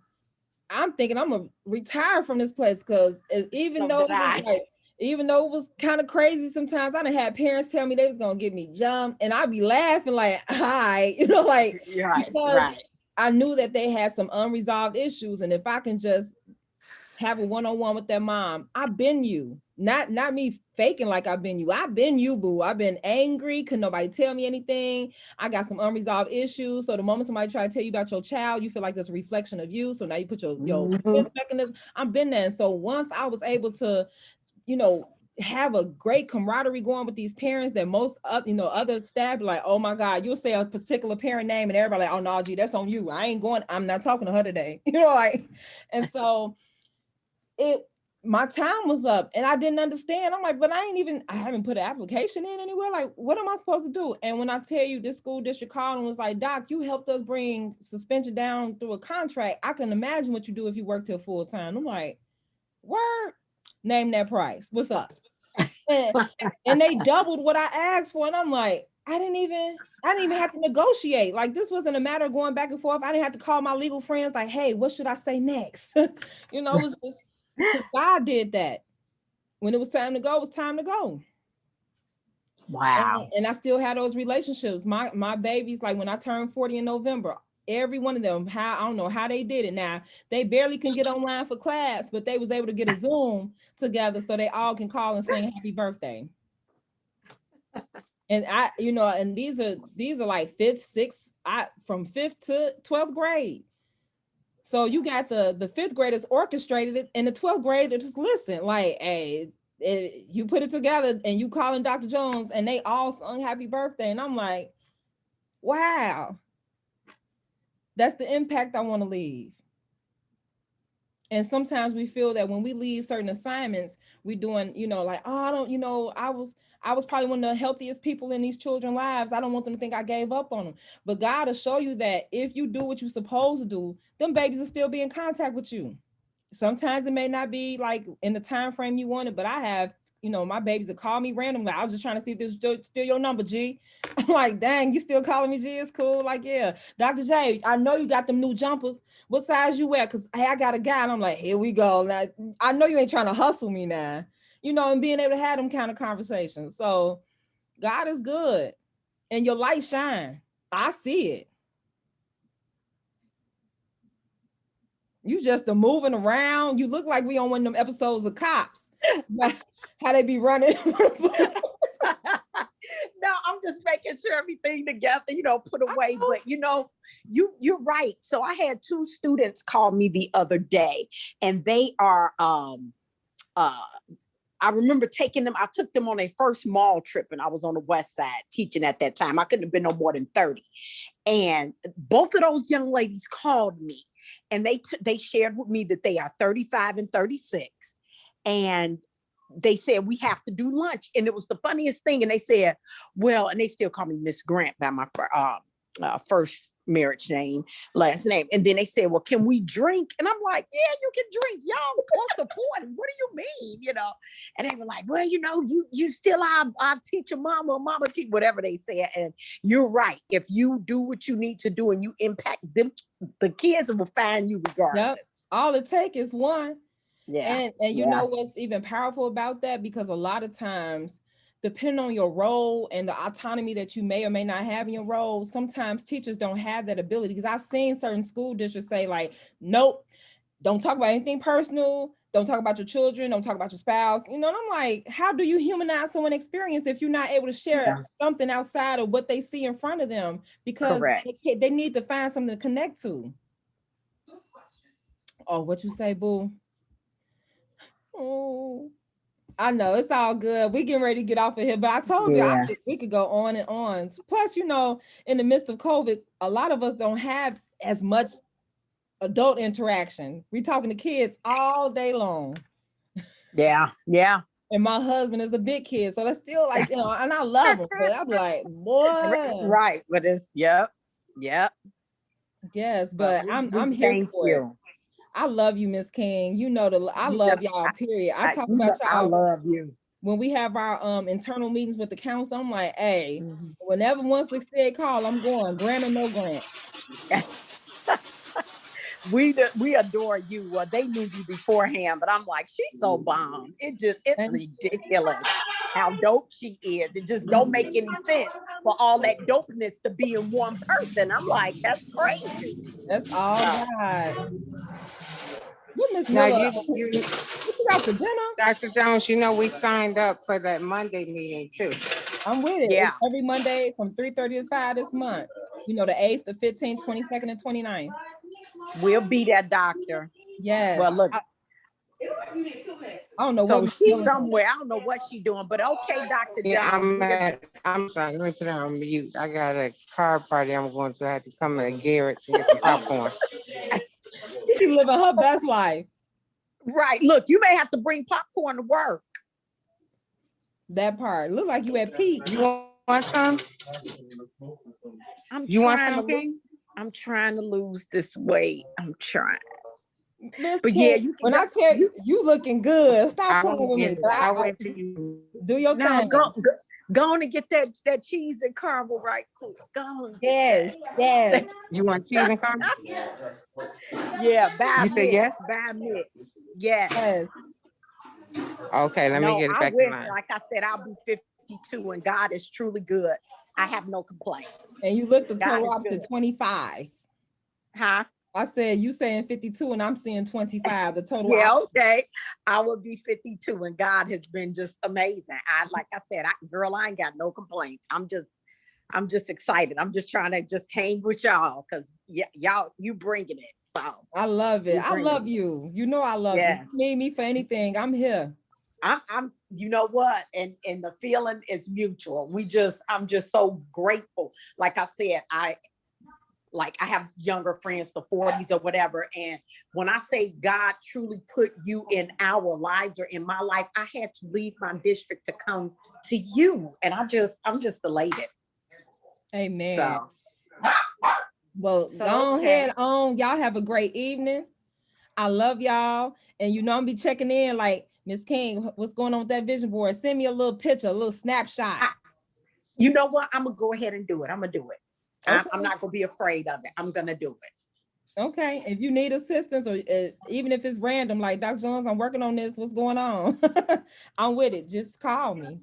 I'm thinking I'm gonna retire from this place because even though it was kind of crazy sometimes, I done had parents tell me they was gonna get me jumped, and I'd be laughing like, hi, because I knew that they had some unresolved issues, and if I can just have a one-on-one with their mom, I've been you, not me faking like I've been you. I've been you, boo. I've been angry, could nobody tell me anything. I got some unresolved issues. So the moment somebody try to tell you about your child, you feel like there's a reflection of you. So now you put your defense mechanism. I've been there. And so once I was able to, have a great camaraderie going with these parents, that most other staff be like, oh my God, you'll say a particular parent name and everybody like, oh no, gee, that's on you. I'm not talking to her today. And so my time was up and I didn't understand. I'm like, but I haven't put an application in anywhere. Like, what am I supposed to do? And when I tell you, this school district called and was like, Doc, you helped us bring suspension down through a contract. I can imagine what you do if you work till full time. I'm like, word, name that price. What's up? And they doubled what I asked for. And I'm like, I didn't even have to negotiate. Like, this wasn't a matter of going back and forth. I didn't have to call my legal friends like, hey, what should I say next? It was just, because God did that. When it was time to go, it was time to go. Wow. And I still had those relationships. My babies, like when I turned 40 in November, every one of them, I don't know how they did it now. They barely can get online for class, but they was able to get a Zoom together so they all can call and sing happy birthday. And and these are like from 5th to 12th grade. So you got the 5th graders orchestrated it, and the 12th graders just listen, like, hey, you put it together and you calling Dr. Jones, and they all sung happy birthday. And I'm like, wow, that's the impact I want to leave. And sometimes we feel that when we leave certain assignments, we doing, like, oh, I don't, I was probably one of the healthiest people in these children's lives. I don't want them to think I gave up on them. But God will show you that if you do what you're supposed to do, them babies will still be in contact with you. Sometimes it may not be like in the time frame you wanted, but I have, my babies that call me randomly. I was just trying to see if this is still your number, G. I'm like, dang, you still calling me, G? It's cool. Like, yeah, Dr. J, I know you got them new jumpers. What size you wear? Because, hey, I got a guy. And I'm like, here we go. Now, I know you ain't trying to hustle me now, and being able to have them kind of conversations. So God is good. And your light shine. I see it. You just moving around. You look like we on one of them episodes of Cops. How they be running. No, I'm just making sure everything together, put away. But you're right. So I had 2 students call me the other day, and they are I remember taking them, I took them on a first mall trip, and I was on the West Side teaching at that time. I couldn't have been no more than 30. And both of those young ladies called me, and they shared with me that they are 35 and 36. And they said, we have to do lunch. And it was the funniest thing. And they said, well, and they still call me Miss Grant by my first marriage name, last name. And then they said, well, can we drink? And I'm like, yeah, you can drink. Y'all close to 40. What do you mean? And they were like, well, you still our teacher, mama teacher, whatever they said. And you're right. If you do what you need to do and you impact them, the kids will find you regardless. Yep. All it takes is one. Yeah. And you know what's even powerful about that? Because a lot of times depending on your role and the autonomy that you may or may not have in your role, sometimes teachers don't have that ability. Because I've seen certain school districts say like, nope, don't talk about anything personal. Don't talk about your children. Don't talk about your spouse. You know, and I'm like, how do you humanize someone's experience if you're not able to share something outside of what they see in front of them? Because they need to find something to connect to. Oh, what you say, boo? Oh, I know it's all good. We getting ready to get off of here, but I told you we could go on and on. Plus, you know, in the midst of COVID, a lot of us don't have as much adult interaction. We talking to kids all day long. Yeah. And my husband is a big kid, so that's still like, you know, and I love him, but I'm like, boy. Right, but it's yep. Yes, but I'm here for it. I love you, Miss King. You know I love y'all, period. I talk about y'all. I love you. When we have our internal meetings with the council, I'm like, hey, whenever 168 call, I'm going, grant or no grant. We adore you. Well, they knew you beforehand, but I'm like, she's so bomb. It's ridiculous how dope she is. It just don't make any sense for all that dopeness to be in one person. I'm like, that's crazy. That's all God. What Miss Now Miller? you out for dinner? Dr. Jones, you know we signed up for that Monday meeting too. I'm with it. Yeah. It's every Monday from 3:30 to 5 this month. You know, the 8th, the 15th, 22nd, and 29th. We'll be that doctor. Yes. Well, look. I don't know so what she's somewhere. I don't know what she's doing, but okay, Dr. Yeah, I'm sorry. Let me put her on mute. I got a car party I'm going to. I have to come to Garrett's and get some popcorn. She's living her best life. Right. Look, you may have to bring popcorn to work. That part. Look like you at peak. You want some? I'm trying to lose this weight. I'm trying. Miss but King, yeah, when I tell you, you looking good. Stop playing with me. I'll wait till you do your thing. Go on and get that cheese and caramel right quick. Go on. Yes. You want cheese and caramel? Yeah, buy you say yes? Buy me. Yes. Okay, let me get it back in line. Like I said, I'll be 52 and God is truly good. I have no complaints. And you look the total opposite 25. Huh? I said you saying 52 and I'm seeing 25. The total. Yeah, okay. I will be 52 and God has been just amazing. Like I said, I ain't got no complaints. I'm just excited. I'm just trying to just hang with y'all because y'all you bringing it. So I love it. I love you. You know I love you. If you need me for anything, I'm here. I'm you know what, and the feeling is mutual. I'm just so grateful. Like I said, I have younger friends, the 40s or whatever. And when I say God truly put you in our lives or in my life, I had to leave my district to come to you. And I'm just elated. Amen. So, go ahead on. Y'all have a great evening. I love y'all. And you know, I'm be checking in like, Miss King, what's going on with that vision board? Send me a little picture, a little snapshot. You know what? I'm going to go ahead and do it. I'm going to do it. Okay. I'm not going to be afraid of it. I'm going to do it. Okay. If you need assistance or even if it's random, like Dr. Jones, I'm working on this. What's going on? I'm with it. Just call me.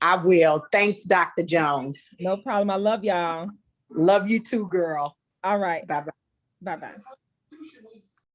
I will. Thanks, Dr. Jones. No problem. I love y'all. Love you too, girl. All right. Bye-bye. Bye-bye.